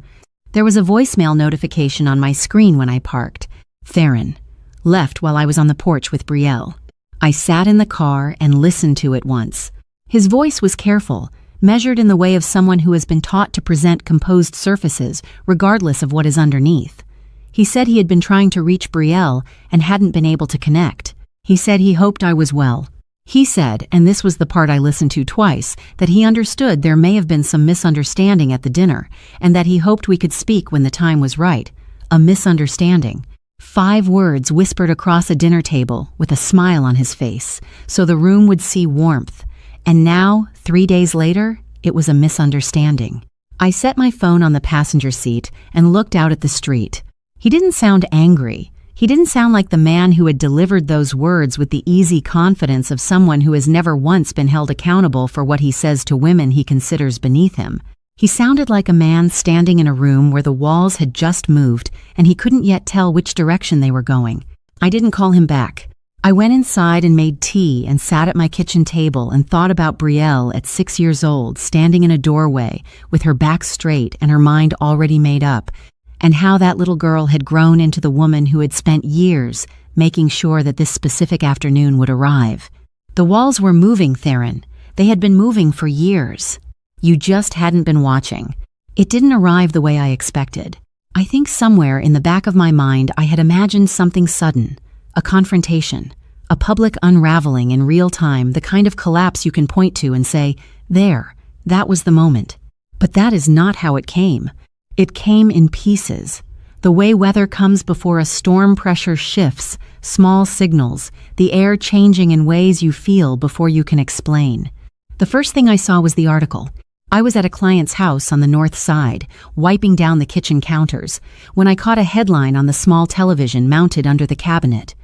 There was a voicemail notification on my screen when I parked. Theron. Left while I was on the porch with Brielle. I sat in the car and listened to it once. His voice was careful, measured in the way of someone who has been taught to present composed surfaces, regardless of what is underneath. He said he had been trying to reach Brielle and hadn't been able to connect. He said he hoped I was well. He said, and this was the part I listened to twice, that he understood there may have been some misunderstanding at the dinner, and that he hoped we could speak when the time was right. A misunderstanding. 5 words whispered across a dinner table with a smile on his face, so the room would see warmth. And now, 3 days later, it was a misunderstanding. I set my phone on the passenger seat and looked out at the street. He didn't sound angry. He didn't sound like the man who had delivered those words with the easy confidence of someone who has never once been held accountable for what he says to women he considers beneath him. He sounded like a man standing in a room where the walls had just moved and he couldn't yet tell which direction they were going. I didn't call him back. I went inside and made tea and sat at my kitchen table and thought about Brielle at 6 years old, standing in a doorway with her back straight and her mind already made up, and how that little girl had grown into the woman who had spent years making sure that this specific afternoon would arrive. The walls were moving, Theron. They had been moving for years. You just hadn't been watching. It didn't arrive the way I expected. I think somewhere in the back of my mind I had imagined something sudden, a confrontation, a public unraveling in real time, the kind of collapse you can point to and say, there, that was the moment. But that is not how it came. It came in pieces. The way weather comes before a storm, pressure shifts, small signals, the air changing in ways you feel before you can explain. The first thing I saw was the article. I was at a client's house on the north side, wiping down the kitchen counters, when I caught a headline on the small television mounted under the cabinet.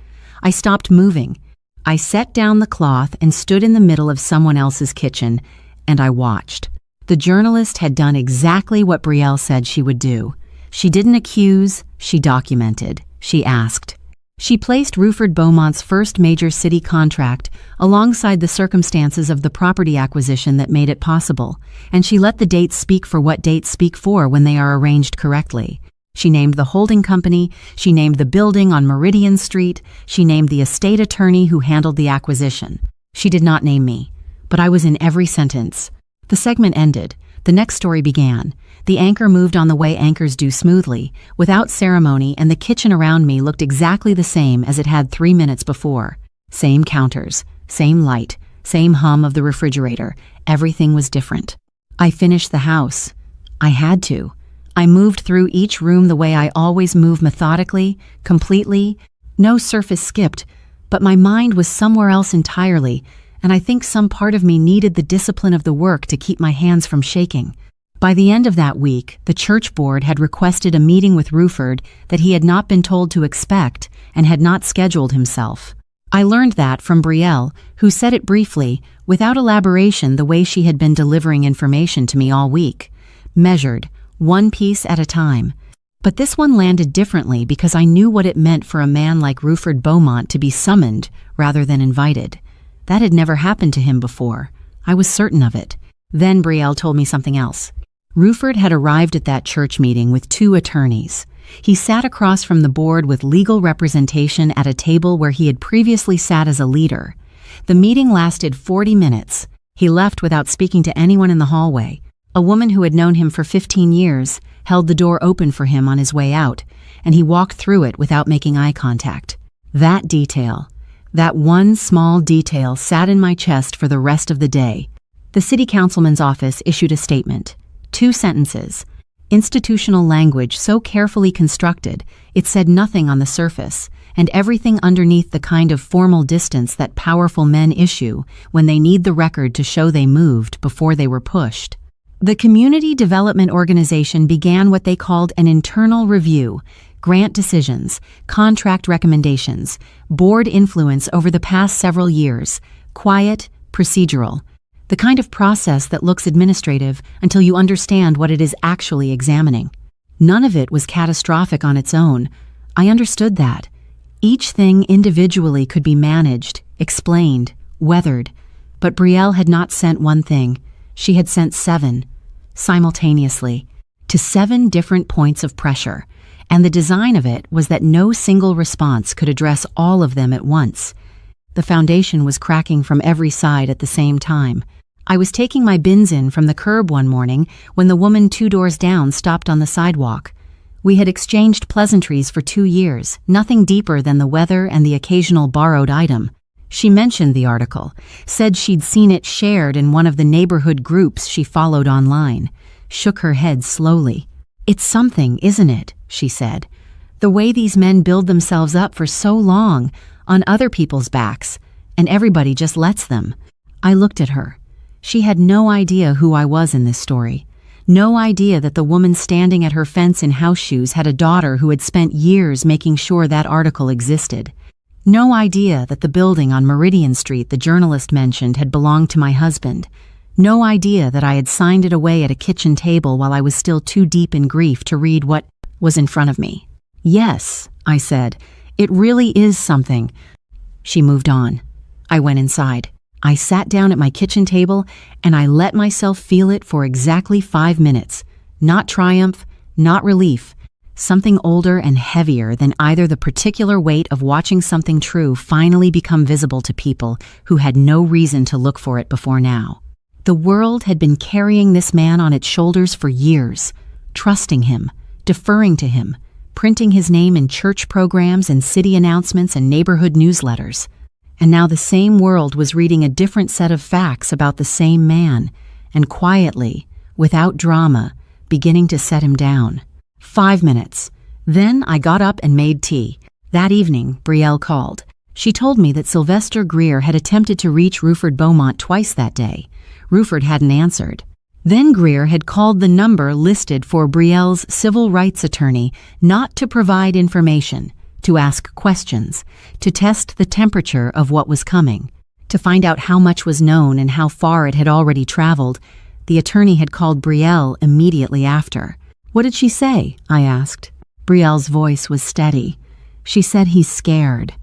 I stopped moving. I set down the cloth and stood in the middle of someone else's kitchen, and I watched. The journalist had done exactly what Brielle said she would do. She didn't accuse, she documented, she asked. She placed Ruford Beaumont's first major city contract alongside the circumstances of the property acquisition that made it possible, and she let the dates speak for what dates speak for when they are arranged correctly. She named the holding company, she named the building on Meridian Street, she named the estate attorney who handled the acquisition. She did not name me, but I was in every sentence. The segment ended. The next story began. The anchor moved on the way anchors do smoothly, without ceremony, and the kitchen around me looked exactly the same as it had 3 minutes before. Same counters, same light, same hum of the refrigerator. Everything was different. I finished the house. I had to. I moved through each room the way I always move, methodically, completely. No surface skipped, but my mind was somewhere else entirely, and I think some part of me needed the discipline of the work to keep my hands from shaking. By the end of that week, the church board had requested a meeting with Ruford that he had not been told to expect and had not scheduled himself. I learned that from Brielle, who said it briefly, without elaboration, the way she had been delivering information to me all week. Measured, one piece at a time. But this one landed differently because I knew what it meant for a man like Ruford Beaumont to be summoned rather than invited. That had never happened to him before. I was certain of it. Then Brielle told me something else. Ruford had arrived at that church meeting with 2 attorneys. He sat across from the board with legal representation at a table where he had previously sat as a leader. The meeting lasted 40 minutes. He left without speaking to anyone in the hallway. A woman who had known him for 15 years held the door open for him on his way out, and he walked through it without making eye contact. That detail, that one small detail, sat in my chest for the rest of the day. The city councilman's office issued a statement. 2 sentences. Institutional language so carefully constructed, it said nothing on the surface, and everything underneath the kind of formal distance that powerful men issue when they need the record to show they moved before they were pushed. The community development organization began what they called an internal review, grant decisions, contract recommendations, board influence over the past several years, quiet, procedural. The kind of process that looks administrative until you understand what it is actually examining. None of it was catastrophic on its own. I understood that. Each thing individually could be managed, explained, weathered. But Brielle had not sent one thing. She had sent 7, simultaneously, to 7 different points of pressure. And the design of it was that no single response could address all of them at once. The foundation was cracking from every side at the same time. I was taking my bins in from the curb one morning when the woman 2 doors down stopped on the sidewalk. We had exchanged pleasantries for 2 years, nothing deeper than the weather and the occasional borrowed item. She mentioned the article, said she'd seen it shared in one of the neighborhood groups she followed online, shook her head slowly. "It's something, isn't it?" she said. "The way these men build themselves up for so long, on other people's backs, and everybody just lets them." I looked at her. She had no idea who I was in this story. No idea that the woman standing at her fence in house shoes had a daughter who had spent years making sure that article existed. No idea that the building on Meridian Street the journalist mentioned had belonged to my husband. No idea that I had signed it away at a kitchen table while I was still too deep in grief to read what was in front of me. "Yes," I said, "it really is something." She moved on. I went inside. I sat down at my kitchen table and I let myself feel it for exactly 5 minutes. Not triumph, not relief. Something older and heavier than either the particular weight of watching something true finally become visible to people who had no reason to look for it before now. The world had been carrying this man on its shoulders for years, trusting him, deferring to him, printing his name in church programs and city announcements and neighborhood newsletters. And now the same world was reading a different set of facts about the same man, and quietly, without drama, beginning to set him down. 5 minutes. Then I got up and made tea. That evening, Brielle called. She told me that Sylvester Greer had attempted to reach Ruford Beaumont twice that day. Ruford hadn't answered. Then Greer had called the number listed for Brielle's civil rights attorney not to provide information, to ask questions, to test the temperature of what was coming, to find out how much was known and how far it had already traveled. The attorney had called Brielle immediately after. "What did she say?" I asked. Brielle's voice was steady. She said he's scared.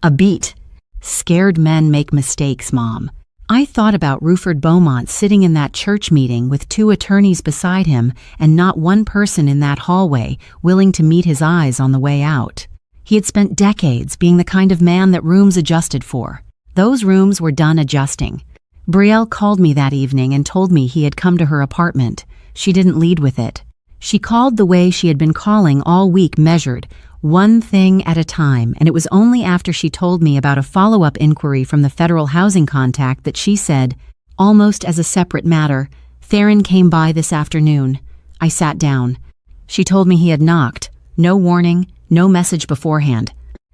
A beat. "Scared men make mistakes, Mom." I thought about Ruford Beaumont sitting in that church meeting with 2 attorneys beside him and not one person in that hallway willing to meet his eyes on the way out. He had spent decades being the kind of man that rooms adjusted for. Those rooms were done adjusting. Brielle called me that evening and told me he had come to her apartment. She didn't lead with it. She called the way she had been calling all week, measured, one thing at a time, and it was only after she told me about a follow-up inquiry from the federal housing contact that she said, almost as a separate matter, "Theron came by this afternoon." I sat down. She told me he had knocked. No warning, no message beforehand.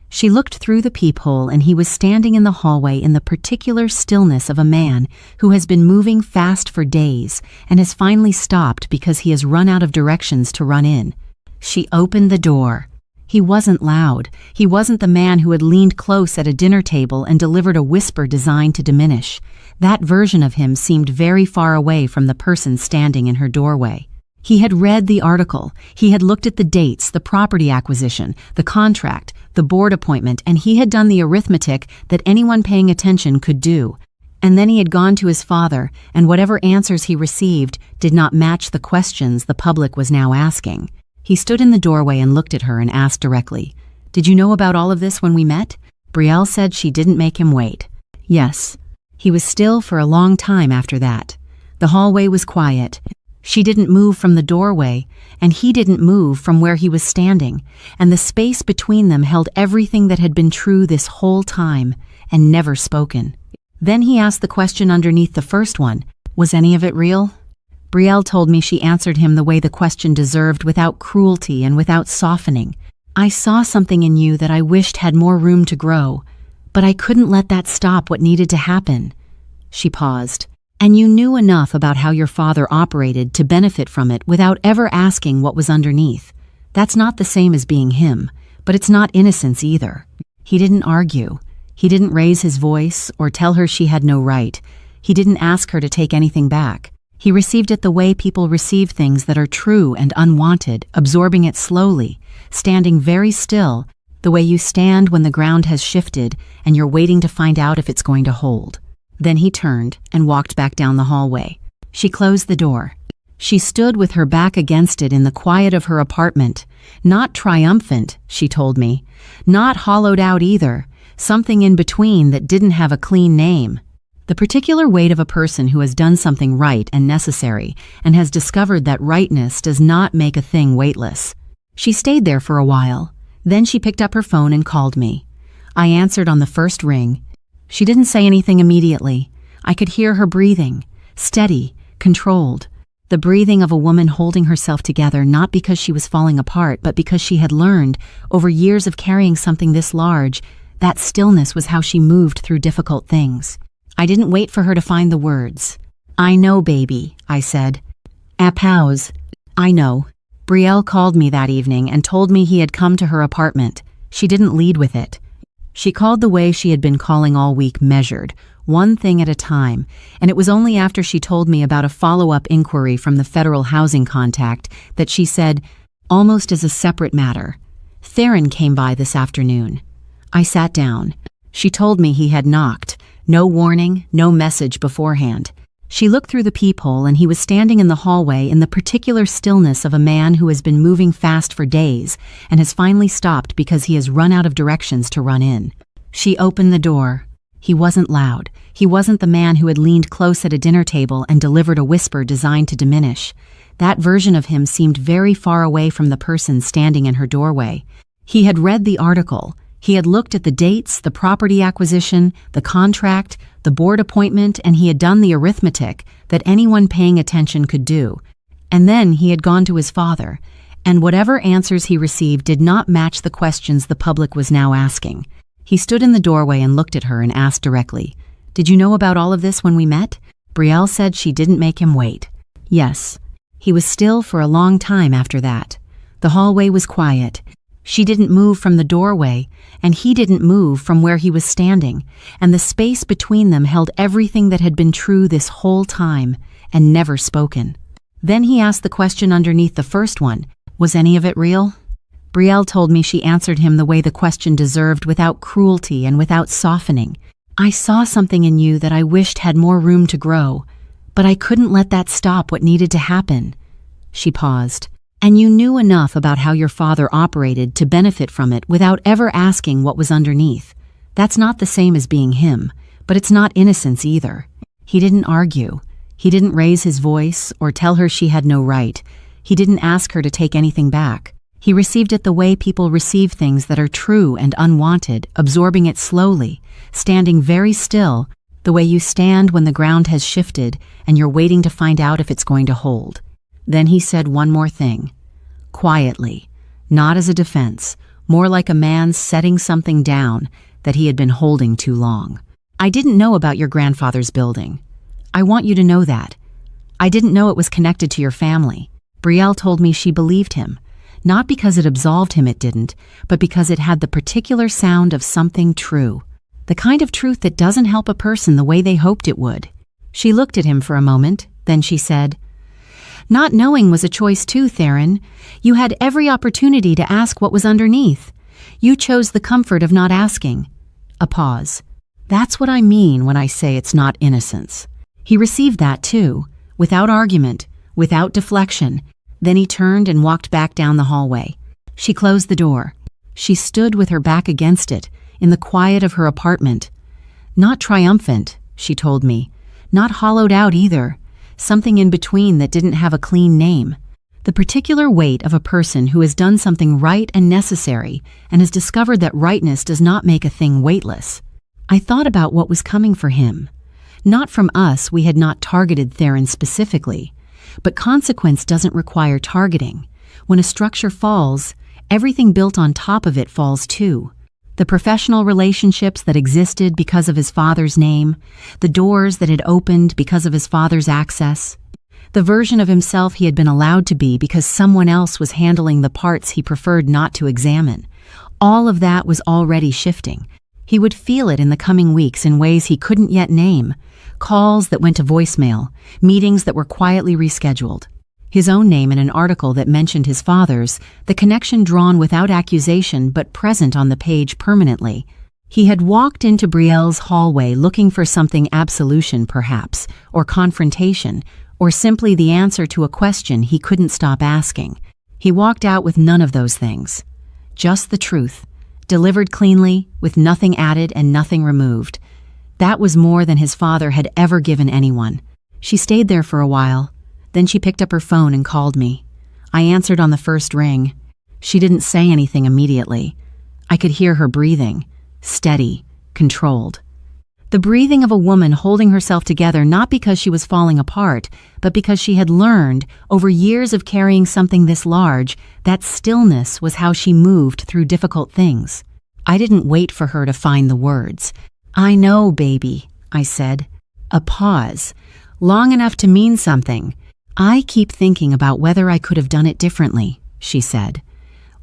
She looked through the peephole and he was standing in the hallway in the particular stillness of a man who has been moving fast for days and has finally stopped because he has run out of directions to run in. She opened the door. He wasn't loud. He wasn't the man who had leaned close at a dinner table and delivered a whisper designed to diminish. That version of him seemed very far away from the person standing in her doorway. He had read the article. He had looked at the dates, the property acquisition, the contract, the board appointment, and he had done the arithmetic that anyone paying attention could do. And then he had gone to his father, and whatever answers he received did not match the questions the public was now asking. He stood in the doorway and looked at her and asked directly, "Did you know about all of this when we met?" Brielle said she didn't make him wait. Yes. He was still for a long time after that. The hallway was quiet. She didn't move from the doorway, and he didn't move from where he was standing, and the space between them held everything that had been true this whole time, and never spoken. Then he asked the question underneath the first one, "Was any of it real?" Brielle told me she answered him the way the question deserved, without cruelty and without softening. "I saw something in you that I wished had more room to grow, but I couldn't let that stop what needed to happen." She paused. "And you knew enough about how your father operated to benefit from it without ever asking what was underneath. That's not the same as being him, but it's not innocence either." He didn't argue. He didn't raise his voice or tell her she had no right. He didn't ask her to take anything back. He received it the way people receive things that are true and unwanted, absorbing it slowly, standing very still, the way you stand when the ground has shifted and you're waiting to find out if it's going to hold. Then he turned and walked back down the hallway. She closed the door. She stood with her back against it in the quiet of her apartment, not triumphant, she told me, not hollowed out either, something in between that didn't have a clean name. The particular weight of a person who has done something right and necessary and has discovered that rightness does not make a thing weightless. She stayed there for a while. Then she picked up her phone and called me. I answered on the first ring. She didn't say anything immediately. I could hear her breathing, steady, controlled. The breathing of a woman holding herself together not because she was falling apart, but because she had learned, over years of carrying something this large, that stillness was how she moved through difficult things. I didn't wait for her to find the words. "I know, baby," I said. "Pause. I know." Brielle called me that evening and told me he had come to her apartment. She didn't lead with it. She called the way she had been calling all week measured, one thing at a time, and it was only after she told me about a follow-up inquiry from the federal housing contact that she said, almost as a separate matter, "Theron came by this afternoon." I sat down. She told me he had knocked. No warning, no message beforehand. She looked through the peephole and he was standing in the hallway in the particular stillness of a man who has been moving fast for days and has finally stopped because he has run out of directions to run in. She opened the door. He wasn't loud. He wasn't the man who had leaned close at a dinner table and delivered a whisper designed to diminish. That version of him seemed very far away from the person standing in her doorway. He had read the article. He had looked at the dates, the property acquisition, the contract, the board appointment, and he had done the arithmetic that anyone paying attention could do. And then he had gone to his father, and whatever answers he received did not match the questions the public was now asking. He stood in the doorway and looked at her and asked directly, "Did you know about all of this when we met?" Brielle said she didn't make him wait. Yes. He was still for a long time after that. The hallway was quiet. She didn't move from the doorway, and he didn't move from where he was standing, and the space between them held everything that had been true this whole time and never spoken. Then he asked the question underneath the first one, "Was any of it real?" Brielle told me she answered him the way the question deserved, without cruelty and without softening. "I saw something in you that I wished had more room to grow, but I couldn't let that stop what needed to happen." She paused. "And you knew enough about how your father operated to benefit from it without ever asking what was underneath. That's not the same as being him, but it's not innocence either." He didn't argue. He didn't raise his voice or tell her she had no right. He didn't ask her to take anything back. He received it the way people receive things that are true and unwanted, absorbing it slowly, standing very still, the way you stand when the ground has shifted and you're waiting to find out if it's going to hold. Then he said one more thing, quietly, not as a defense, more like a man setting something down that he had been holding too long. "I didn't know about your grandfather's building. I want you to know that. I didn't know it was connected to your family." Brielle told me she believed him, not because it absolved him, it didn't, but because it had the particular sound of something true, the kind of truth that doesn't help a person the way they hoped it would. She looked at him for a moment, then she said, "Not knowing was a choice too, Theron. You had every opportunity to ask what was underneath. You chose the comfort of not asking." A pause. "That's what I mean when I say it's not innocence." He received that too, without argument, without deflection. Then he turned and walked back down the hallway. She closed the door. She stood with her back against it, in the quiet of her apartment. Not triumphant, she told me. Not hollowed out either. Something in between that didn't have a clean name. The particular weight of a person who has done something right and necessary and has discovered that rightness does not make a thing weightless. I thought about what was coming for him. Not from us, we had not targeted Theron specifically. But consequence doesn't require targeting. When a structure falls, everything built on top of it falls too. The professional relationships that existed because of his father's name, the doors that had opened because of his father's access, the version of himself he had been allowed to be because someone else was handling the parts he preferred not to examine. All of that was already shifting. He would feel it in the coming weeks in ways he couldn't yet name. Calls that went to voicemail, meetings that were quietly rescheduled. His own name in an article that mentioned his father's, the connection drawn without accusation but present on the page permanently. He had walked into Brielle's hallway looking for something absolution perhaps, or confrontation, or simply the answer to a question he couldn't stop asking. He walked out with none of those things. Just the truth, delivered cleanly, with nothing added and nothing removed. That was more than his father had ever given anyone. She stayed there for a while. Then she picked up her phone and called me. I answered on the first ring. She didn't say anything immediately. I could hear her breathing, steady, controlled. The breathing of a woman holding herself together not because she was falling apart, but because she had learned, over years of carrying something this large, that stillness was how she moved through difficult things. I didn't wait for her to find the words. "I know, baby," I said. A pause, long enough to mean something. "I keep thinking about whether I could have done it differently," she said.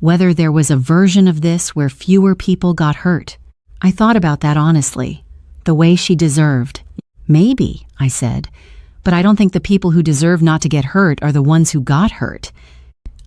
"Whether there was a version of this where fewer people got hurt." I thought about that honestly. The way she deserved. "Maybe," I said, "but I don't think the people who deserve not to get hurt are the ones who got hurt."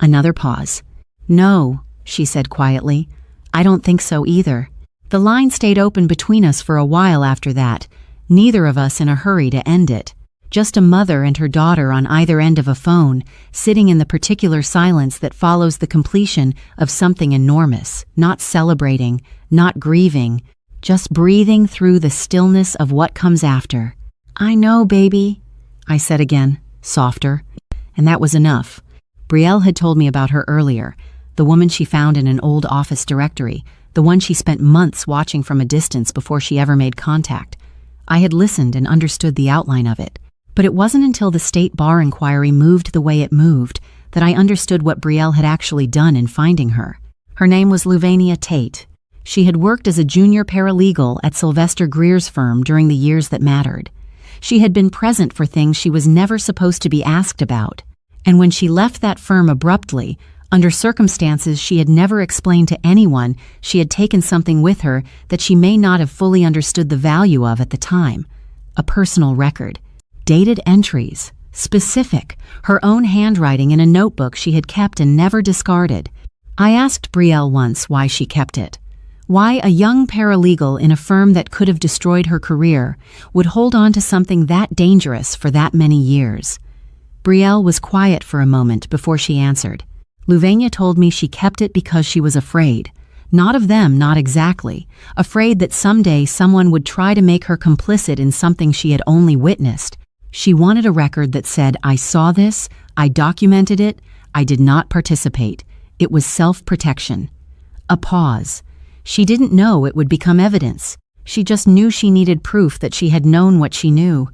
Another pause. "No," she said quietly. "I don't think so either." The line stayed open between us for a while after that, neither of us in a hurry to end it. Just a mother and her daughter on either end of a phone, sitting in the particular silence that follows the completion of something enormous, not celebrating, not grieving, just breathing through the stillness of what comes after. "I know, baby," I said again, softer. And that was enough. Brielle had told me about her earlier, the woman she found in an old office directory, the one she spent months watching from a distance before she ever made contact. I had listened and understood the outline of it. But it wasn't until the state bar inquiry moved the way it moved that I understood what Brielle had actually done in finding her. Her name was Louvenia Tate. She had worked as a junior paralegal at Sylvester Greer's firm during the years that mattered. She had been present for things she was never supposed to be asked about. And when she left that firm abruptly, under circumstances she had never explained to anyone, she had taken something with her that she may not have fully understood the value of at the time. A personal record. Dated entries. Specific. Her own handwriting in a notebook she had kept and never discarded. I asked Brielle once why she kept it. Why a young paralegal in a firm that could have destroyed her career would hold on to something that dangerous for that many years. Brielle was quiet for a moment before she answered. Louvenia told me she kept it because she was afraid. Not of them, not exactly. Afraid that someday someone would try to make her complicit in something she had only witnessed. She wanted a record that said, "I saw this, I documented it, I did not participate." It was self-protection. A pause. She didn't know it would become evidence. She just knew she needed proof that she had known what she knew.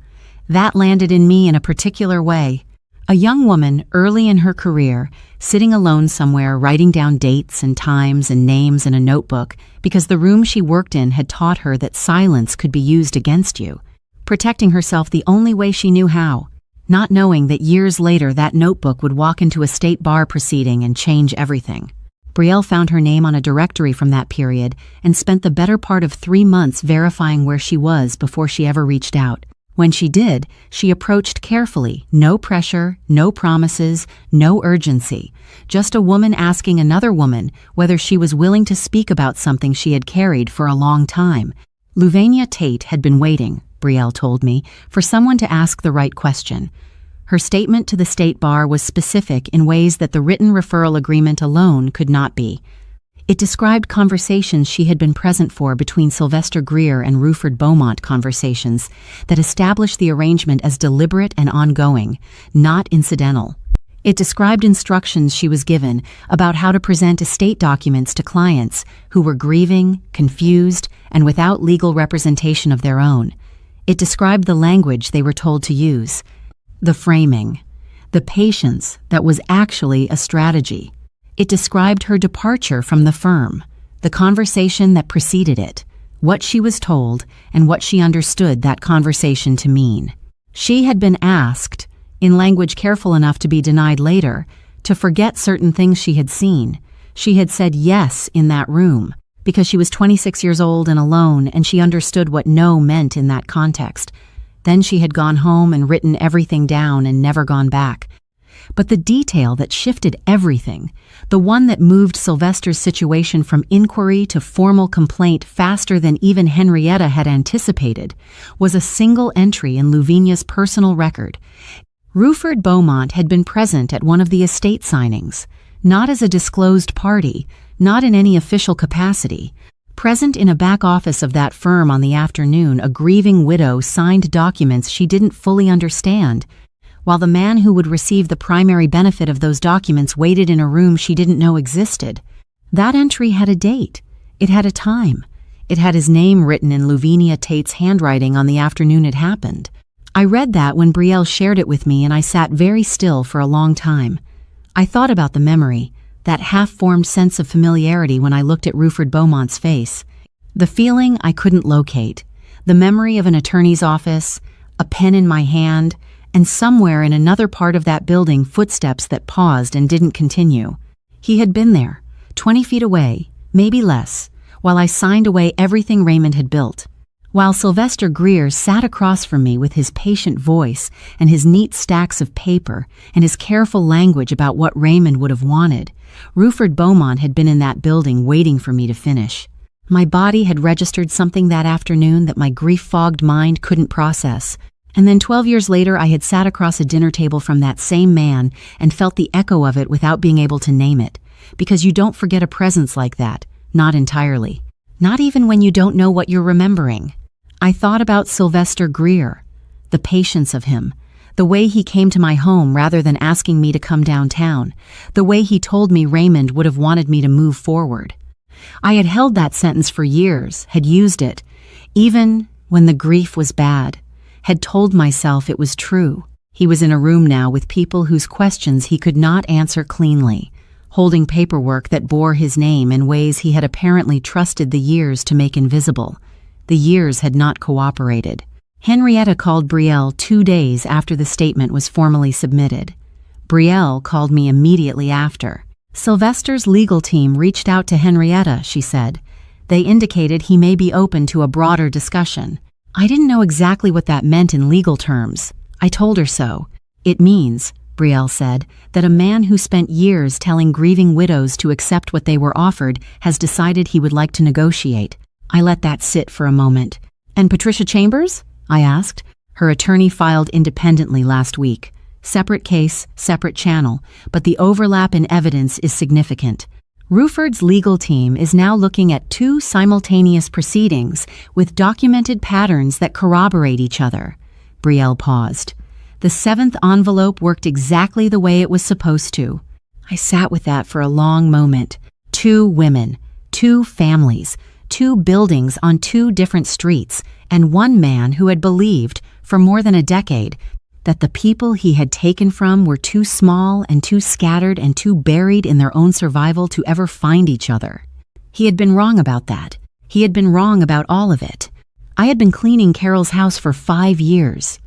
That landed in me in a particular way. A young woman, early in her career, sitting alone somewhere writing down dates and times and names in a notebook because the room she worked in had taught her that silence could be used against you. Protecting herself the only way she knew how, not knowing that years later that notebook would walk into a state bar proceeding and change everything. Brielle found her name on a directory from that period and spent the better part of 3 months verifying where she was before she ever reached out. When she did, she approached carefully, no pressure, no promises, no urgency, just a woman asking another woman whether she was willing to speak about something she had carried for a long time. Louvenia Tate had been waiting, Brielle told me, for someone to ask the right question. Her statement to the state bar was specific in ways that the written referral agreement alone could not be. It described conversations she had been present for between Sylvester Greer and Ruford Beaumont, conversations that established the arrangement as deliberate and ongoing, not incidental. It described instructions she was given about how to present estate documents to clients who were grieving, confused, and without legal representation of their own. It described the language they were told to use. The framing, the patience that was actually a strategy. It described her departure from the firm, the conversation that preceded it, what she was told, and what she understood that conversation to mean. She had been asked, in language careful enough to be denied later, to forget certain things she had seen. She had said yes in that room, because she was 26 years old and alone, and she understood what no meant in that context. Then she had gone home and written everything down and never gone back. But the detail that shifted everything, the one that moved Sylvester's situation from inquiry to formal complaint faster than even Henrietta had anticipated, was a single entry in Louvenia's personal record. Ruford Beaumont had been present at one of the estate signings, not as a disclosed party, not in any official capacity. Present in a back office of that firm on the afternoon, a grieving widow signed documents she didn't fully understand, while the man who would receive the primary benefit of those documents waited in a room she didn't know existed. That entry had a date. It had a time. It had his name written in Lavinia Tate's handwriting on the afternoon it happened. I read that when Betrayal shared it with me, and I sat very still for a long time. I thought about the memory, that half-formed sense of familiarity when I looked at Ruford Beaumont's face. The feeling I couldn't locate, the memory of an attorney's office, a pen in my hand, and somewhere in another part of that building footsteps that paused and didn't continue. He had been there, 20 feet away, maybe less, while I signed away everything Raymond had built. While Sylvester Greer sat across from me with his patient voice and his neat stacks of paper and his careful language about what Raymond would have wanted, Ruford Beaumont had been in that building waiting for me to finish. My body had registered something that afternoon that my grief-fogged mind couldn't process. And then 12 years later, I had sat across a dinner table from that same man and felt the echo of it without being able to name it. Because you don't forget a presence like that, not entirely. Not even when you don't know what you're remembering. I thought about Sylvester Greer, the patience of him, the way he came to my home rather than asking me to come downtown, the way he told me Raymond would have wanted me to move forward. I had held that sentence for years, had used it, even when the grief was bad, had told myself it was true. He was in a room now with people whose questions he could not answer cleanly, holding paperwork that bore his name in ways he had apparently trusted the years to make invisible. The years had not cooperated. Henrietta called Betrayal 2 days after the statement was formally submitted. Betrayal called me immediately after. Sylvester's legal team reached out to Henrietta, she said. They indicated he may be open to a broader discussion. I didn't know exactly what that meant in legal terms. I told her so. It means, Betrayal said, that a man who spent years telling grieving widows to accept what they were offered has decided he would like to negotiate. I let that sit for a moment. And Patricia Chambers? I asked. Her attorney filed independently last week. Separate case, separate channel, but the overlap in evidence is significant. Ruford's legal team is now looking at 2 simultaneous proceedings with documented patterns that corroborate each other. Betrayal paused. The 7th envelope worked exactly the way it was supposed to. I sat with that for a long moment. 2 women, 2 families, 2 buildings on 2 different streets, and 1 man who had believed, for more than a decade, that the people he had taken from were too small and too scattered and too buried in their own survival to ever find each other. He had been wrong about that. He had been wrong about all of it. I had been cleaning Carol's house for 5 years.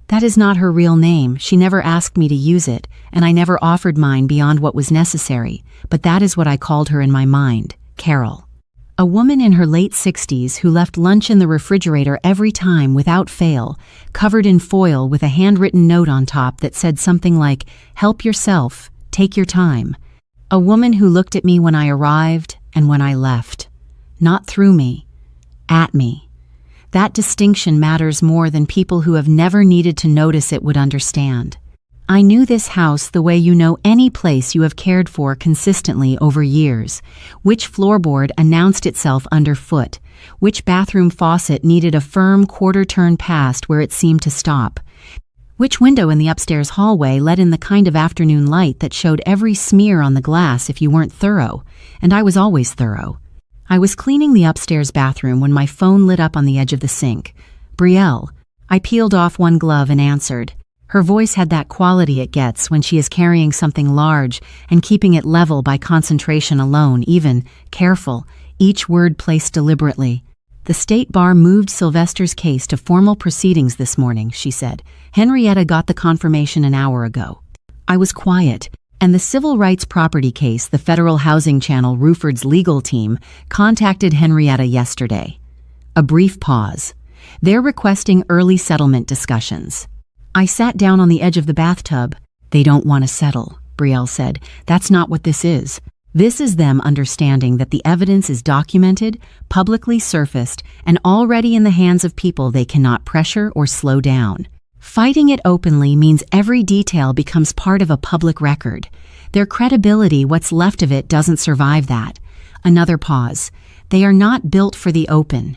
That is not her real name. She never asked me to use it, and I never offered mine beyond what was necessary, but that is what I called her in my mind, Carol. A woman in her late 60s who left lunch in the refrigerator every time without fail, covered in foil with a handwritten note on top that said something like, "Help yourself, take your time." A woman who looked at me when I arrived and when I left. Not through me, at me. That distinction matters more than people who have never needed to notice it would understand. I knew this house the way you know any place you have cared for consistently over years, which floorboard announced itself underfoot, which bathroom faucet needed a firm quarter-turn past where it seemed to stop, which window in the upstairs hallway let in the kind of afternoon light that showed every smear on the glass if you weren't thorough, and I was always thorough. I was cleaning the upstairs bathroom when my phone lit up on the edge of the sink. Betrayal. I peeled off one glove and answered. Her voice had that quality it gets when she is carrying something large and keeping it level by concentration alone, even, careful, each word placed deliberately. The State Bar moved Sylvester's case to formal proceedings this morning, she said. Henrietta got the confirmation an hour ago. I was quiet, and the Civil Rights Property case, the Federal Housing Channel Ruford's legal team, contacted Henrietta yesterday. A brief pause. They're requesting early settlement discussions. I sat down on the edge of the bathtub. They don't want to settle, Betrayal said. That's not what this is. This is them understanding that the evidence is documented, publicly surfaced, and already in the hands of people they cannot pressure or slow down. Fighting it openly means every detail becomes part of a public record. Their credibility, what's left of it, doesn't survive that. Another pause. They are not built for the open.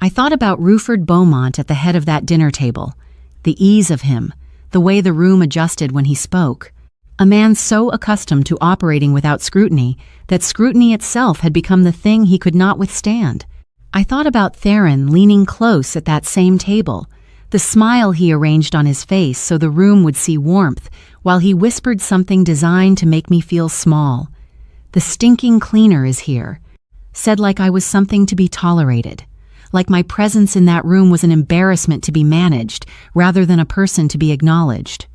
I thought about Ruford Beaumont at the head of that dinner table. The ease of him, the way the room adjusted when he spoke. A man so accustomed to operating without scrutiny that scrutiny itself had become the thing he could not withstand. I thought about Theron leaning close at that same table, the smile he arranged on his face so the room would see warmth, while he whispered something designed to make me feel small. "The stinking cleaner is here," said like I was something to be tolerated, like my presence in that room was an embarrassment to be managed rather than a person to be acknowledged.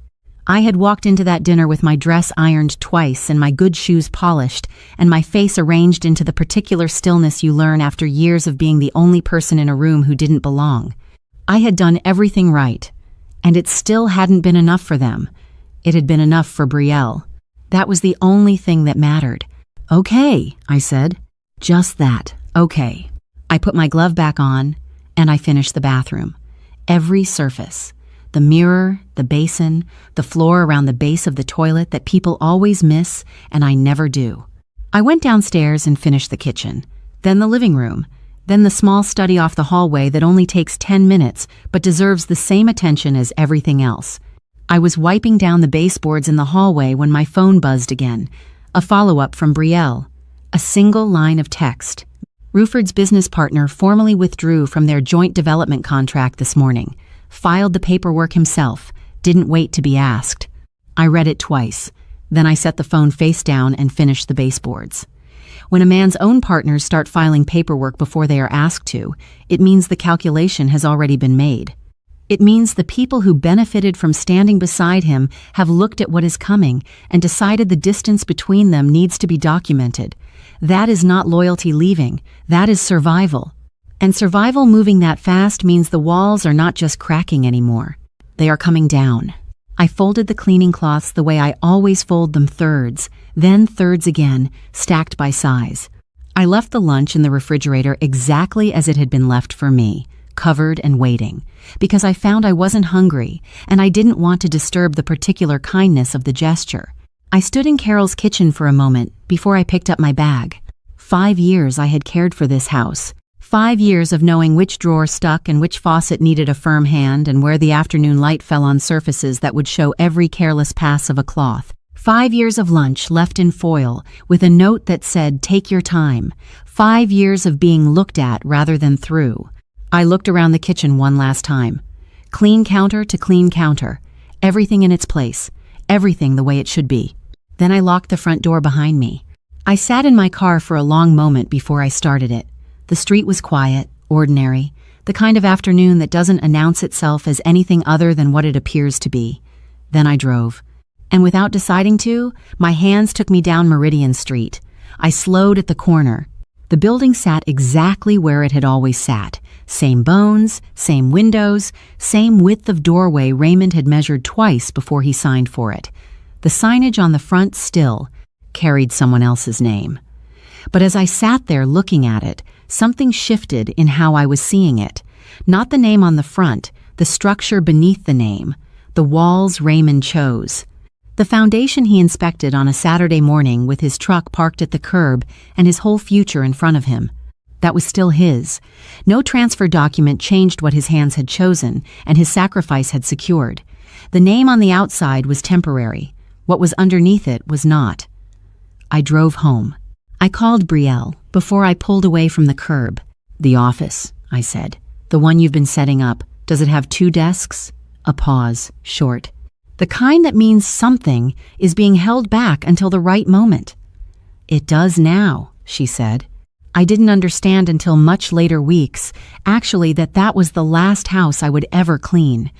I had walked into that dinner with my dress ironed twice and my good shoes polished and my face arranged into the particular stillness you learn after years of being the only person in a room who didn't belong. I had done everything right, and it still hadn't been enough for them. It had been enough for Betrayal. That was the only thing that mattered. "Okay," I said. "Just that, okay." I put my glove back on, and I finished the bathroom. Every surface. The mirror, the basin, the floor around the base of the toilet that people always miss, and I never do. I went downstairs and finished the kitchen, then the living room, then the small study off the hallway that only takes 10 minutes but deserves the same attention as everything else. I was wiping down the baseboards in the hallway when my phone buzzed again, a follow-up from Betrayal, a single line of text. Ruford's business partner formally withdrew from their joint development contract this morning, filed the paperwork himself, didn't wait to be asked. I read it twice, then I set the phone face down and finished the baseboards. When a man's own partners start filing paperwork before they are asked to, it means the calculation has already been made. It means the people who benefited from standing beside him have looked at what is coming and decided the distance between them needs to be documented. That is not loyalty leaving, that is survival. And survival moving that fast means the walls are not just cracking anymore. They are coming down. I folded the cleaning cloths the way I always fold them, thirds, then thirds again, stacked by size. I left the lunch in the refrigerator exactly as it had been left for me, covered and waiting, because I found I wasn't hungry and I didn't want to disturb the particular kindness of the gesture. I stood in Carol's kitchen for a moment before I picked up my bag. 5 years I had cared for this house. 5 years of knowing which drawer stuck and which faucet needed a firm hand and where the afternoon light fell on surfaces that would show every careless pass of a cloth. 5 years of lunch left in foil with a note that said, "Take your time." 5 years of being looked at rather than through. I looked around the kitchen one last time. Clean counter to clean counter. Everything in its place. Everything the way it should be. Then I locked the front door behind me. I sat in my car for a long moment before I started it. The street was quiet, ordinary, the kind of afternoon that doesn't announce itself as anything other than what it appears to be. Then I drove. And without deciding to, my hands took me down Meridian Street. I slowed at the corner. The building sat exactly where it had always sat. Same bones, same windows, same width of doorway Raymond had measured twice before he signed for it. The signage on the front still carried someone else's name. But as I sat there looking at it, something shifted in how I was seeing it. Not the name on the front, the structure beneath the name, the walls Raymond chose. The foundation he inspected on a Saturday morning with his truck parked at the curb and his whole future in front of him. That was still his. No transfer document changed what his hands had chosen and his sacrifice had secured. The name on the outside was temporary. What was underneath it was not. I drove home. I called Betrayal before I pulled away from the curb. "The office," I said. "The one you've been setting up. Does it have 2 desks?" A pause, short. The kind that means something is being held back until the right moment. "It does now," she said. I didn't understand until much later weeks, actually, that was the last house I would ever clean.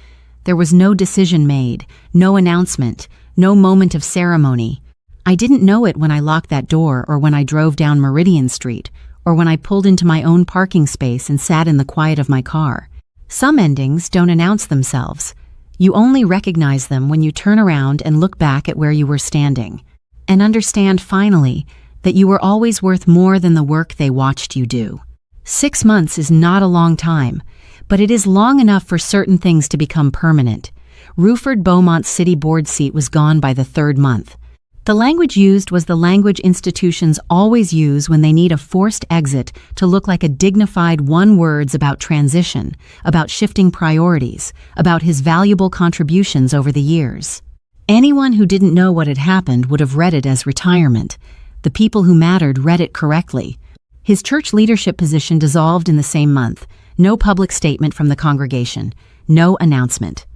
There was no decision made, no announcement, no moment of ceremony. I didn't know it when I locked that door or when I drove down Meridian Street or when I pulled into my own parking space and sat in the quiet of my car. Some endings don't announce themselves. You only recognize them when you turn around and look back at where you were standing and understand finally that you were always worth more than the work they watched you do. 6 months is not a long time, but it is long enough for certain things to become permanent. Ruford Beaumont's city board seat was gone by the 3rd month. The language used was the language institutions always use when they need a forced exit to look like a dignified 1 words about transition, about shifting priorities, about his valuable contributions over the years. Anyone who didn't know what had happened would have read it as retirement. The people who mattered read it correctly. His church leadership position dissolved in the same month. No public statement from the congregation. No announcement.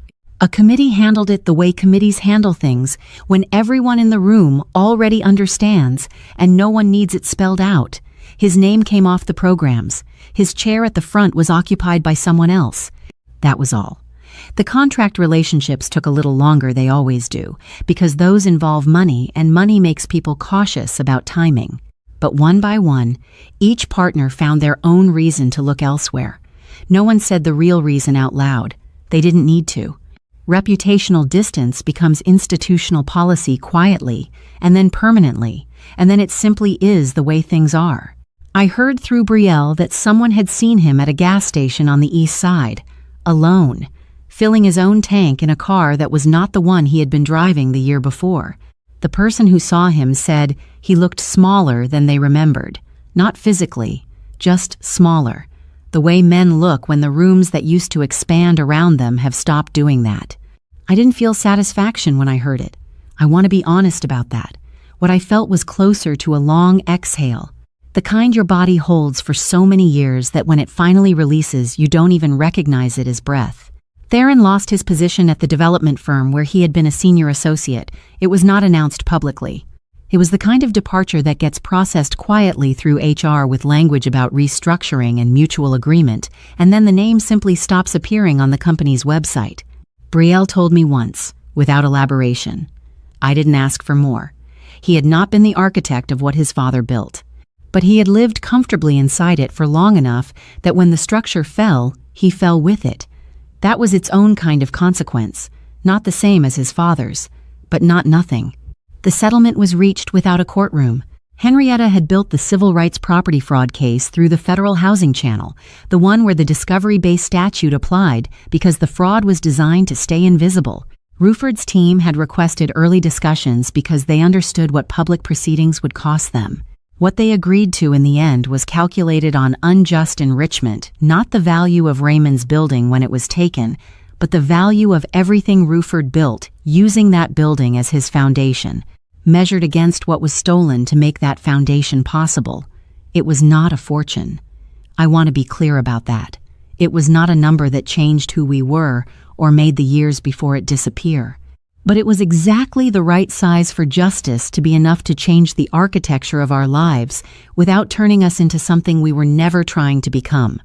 A committee handled it the way committees handle things, when everyone in the room already understands and no one needs it spelled out. His name came off the programs. His chair at the front was occupied by someone else. That was all. The contract relationships took a little longer, they always do, because those involve money, and money makes people cautious about timing. But one by one, each partner found their own reason to look elsewhere. No one said the real reason out loud. They didn't need to. Reputational distance becomes institutional policy quietly, and then permanently, and then it simply is the way things are. I heard through Betrayal that someone had seen him at a gas station on the east side, alone, filling his own tank in a car that was not the one he had been driving the year before. The person who saw him said he looked smaller than they remembered. Not physically, just smaller. The way men look when the rooms that used to expand around them have stopped doing that. I didn't feel satisfaction when I heard it. I want to be honest about that. What I felt was closer to a long exhale. The kind your body holds for so many years that when it finally releases, you don't even recognize it as breath. Theron lost his position at the development firm where he had been a senior associate. It was not announced publicly. It was the kind of departure that gets processed quietly through HR with language about restructuring and mutual agreement, and then the name simply stops appearing on the company's website. Betrayal told me once, without elaboration. I didn't ask for more. He had not been the architect of what his father built. But he had lived comfortably inside it for long enough that when the structure fell, he fell with it. That was its own kind of consequence, not the same as his father's, but not nothing. The settlement was reached without a courtroom. Henrietta had built the civil rights property fraud case through the federal housing channel, the one where the discovery-based statute applied because the fraud was designed to stay invisible. Ruford's team had requested early discussions because they understood what public proceedings would cost them. What they agreed to in the end was calculated on unjust enrichment, not the value of Raymond's building when it was taken, but the value of everything Ruford built, using that building as his foundation, measured against what was stolen to make that foundation possible. It was not a fortune. I want to be clear about that. It was not a number that changed who we were or made the years before it disappear. But it was exactly the right size for justice to be enough to change the architecture of our lives without turning us into something we were never trying to become.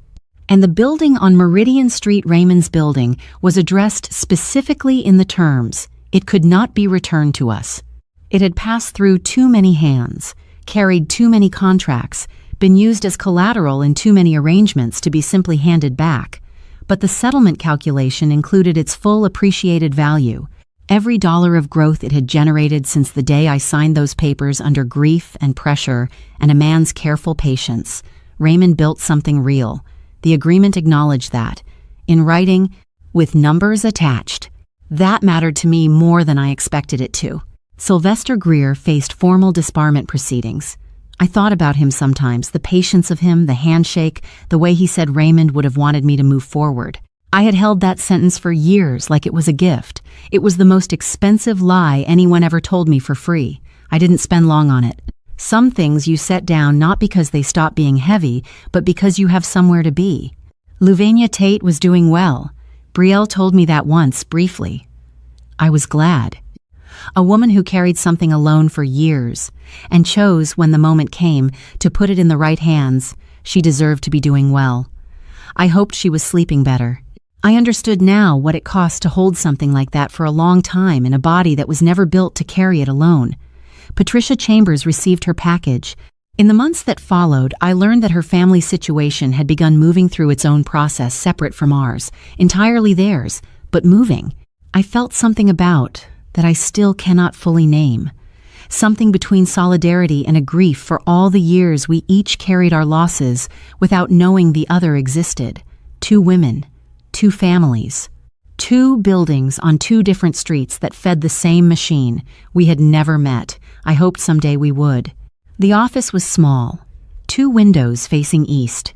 And the building on Meridian Street, Raymond's building, was addressed specifically in the terms, it could not be returned to us. It had passed through too many hands, carried too many contracts, been used as collateral in too many arrangements to be simply handed back. But the settlement calculation included its full appreciated value. Every dollar of growth it had generated since the day I signed those papers under grief and pressure and a man's careful patience. Raymond built something real. The agreement acknowledged that. In writing, with numbers attached. That mattered to me more than I expected it to. Sylvester Greer faced formal disbarment proceedings. I thought about him sometimes, the patience of him, the handshake, the way he said Raymond would have wanted me to move forward. I had held that sentence for years like it was a gift. It was the most expensive lie anyone ever told me for free. I didn't spend long on it. Some things you set down not because they stop being heavy, but because you have somewhere to be. Louvenia Tate was doing well. Betrayal told me that once, briefly. I was glad. A woman who carried something alone for years and chose, when the moment came, to put it in the right hands. She deserved to be doing well. I hoped she was sleeping better. I understood now what it cost to hold something like that for a long time in a body that was never built to carry it alone. Patricia Chambers received her package. In the months that followed, I learned that her family's situation had begun moving through its own process separate from ours, entirely theirs, but moving. I felt something about that I still cannot fully name. Something between solidarity and a grief for all the years we each carried our losses without knowing the other existed. 2 women. 2 families, 2 buildings on 2 different streets that fed the same machine. We had never met. I hoped someday we would. The office was small, 2 windows facing east.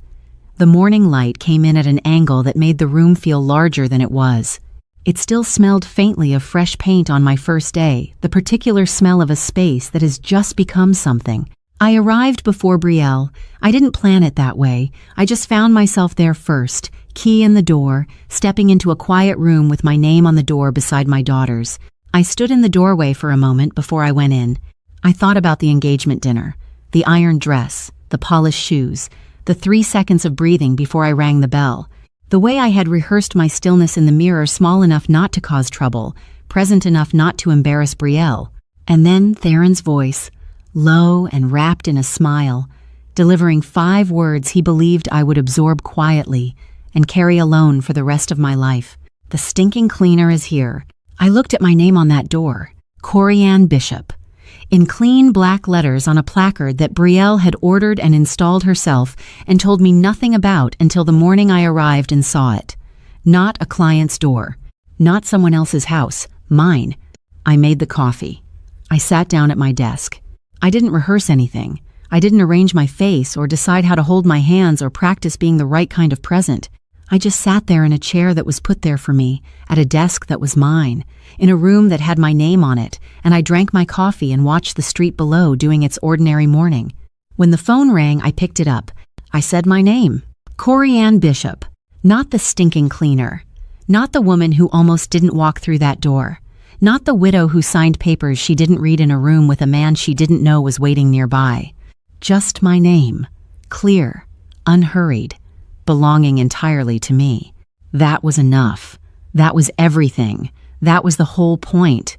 The morning light came in at an angle that made the room feel larger than it was. It still smelled faintly of fresh paint on my first day, the particular smell of a space that has just become something. I arrived before Brielle. I didn't plan it that way. I just found myself there first, key in the door, stepping into a quiet room with my name on the door beside my daughter's. I stood in the doorway for a moment before I went in. I thought about the engagement dinner, the iron dress, the polished shoes, the 3 seconds of breathing before I rang the bell. The way I had rehearsed my stillness in the mirror, small enough not to cause trouble, present enough not to embarrass Brielle. And then Theron's voice, low and wrapped in a smile, delivering 5 words he believed I would absorb quietly and carry alone for the rest of my life. The stinking cleaner is here. I looked at my name on that door, Corianne Bishop, in clean black letters on a placard that Brielle had ordered and installed herself and told me nothing about until the morning I arrived and saw it. Not a client's door, not someone else's house, mine. I made the coffee. I sat down at my desk. I didn't rehearse anything. I didn't arrange my face or decide how to hold my hands or practice being the right kind of present. I just sat there in a chair that was put there for me, at a desk that was mine, in a room that had my name on it, and I drank my coffee and watched the street below doing its ordinary morning. When the phone rang, I picked it up. I said my name, Corianne Bishop, not the stinking cleaner, not the woman who almost didn't walk through that door, not the widow who signed papers she didn't read in a room with a man she didn't know was waiting nearby. Just my name, clear, unhurried, belonging entirely to me. That was enough. That was everything. That was the whole point.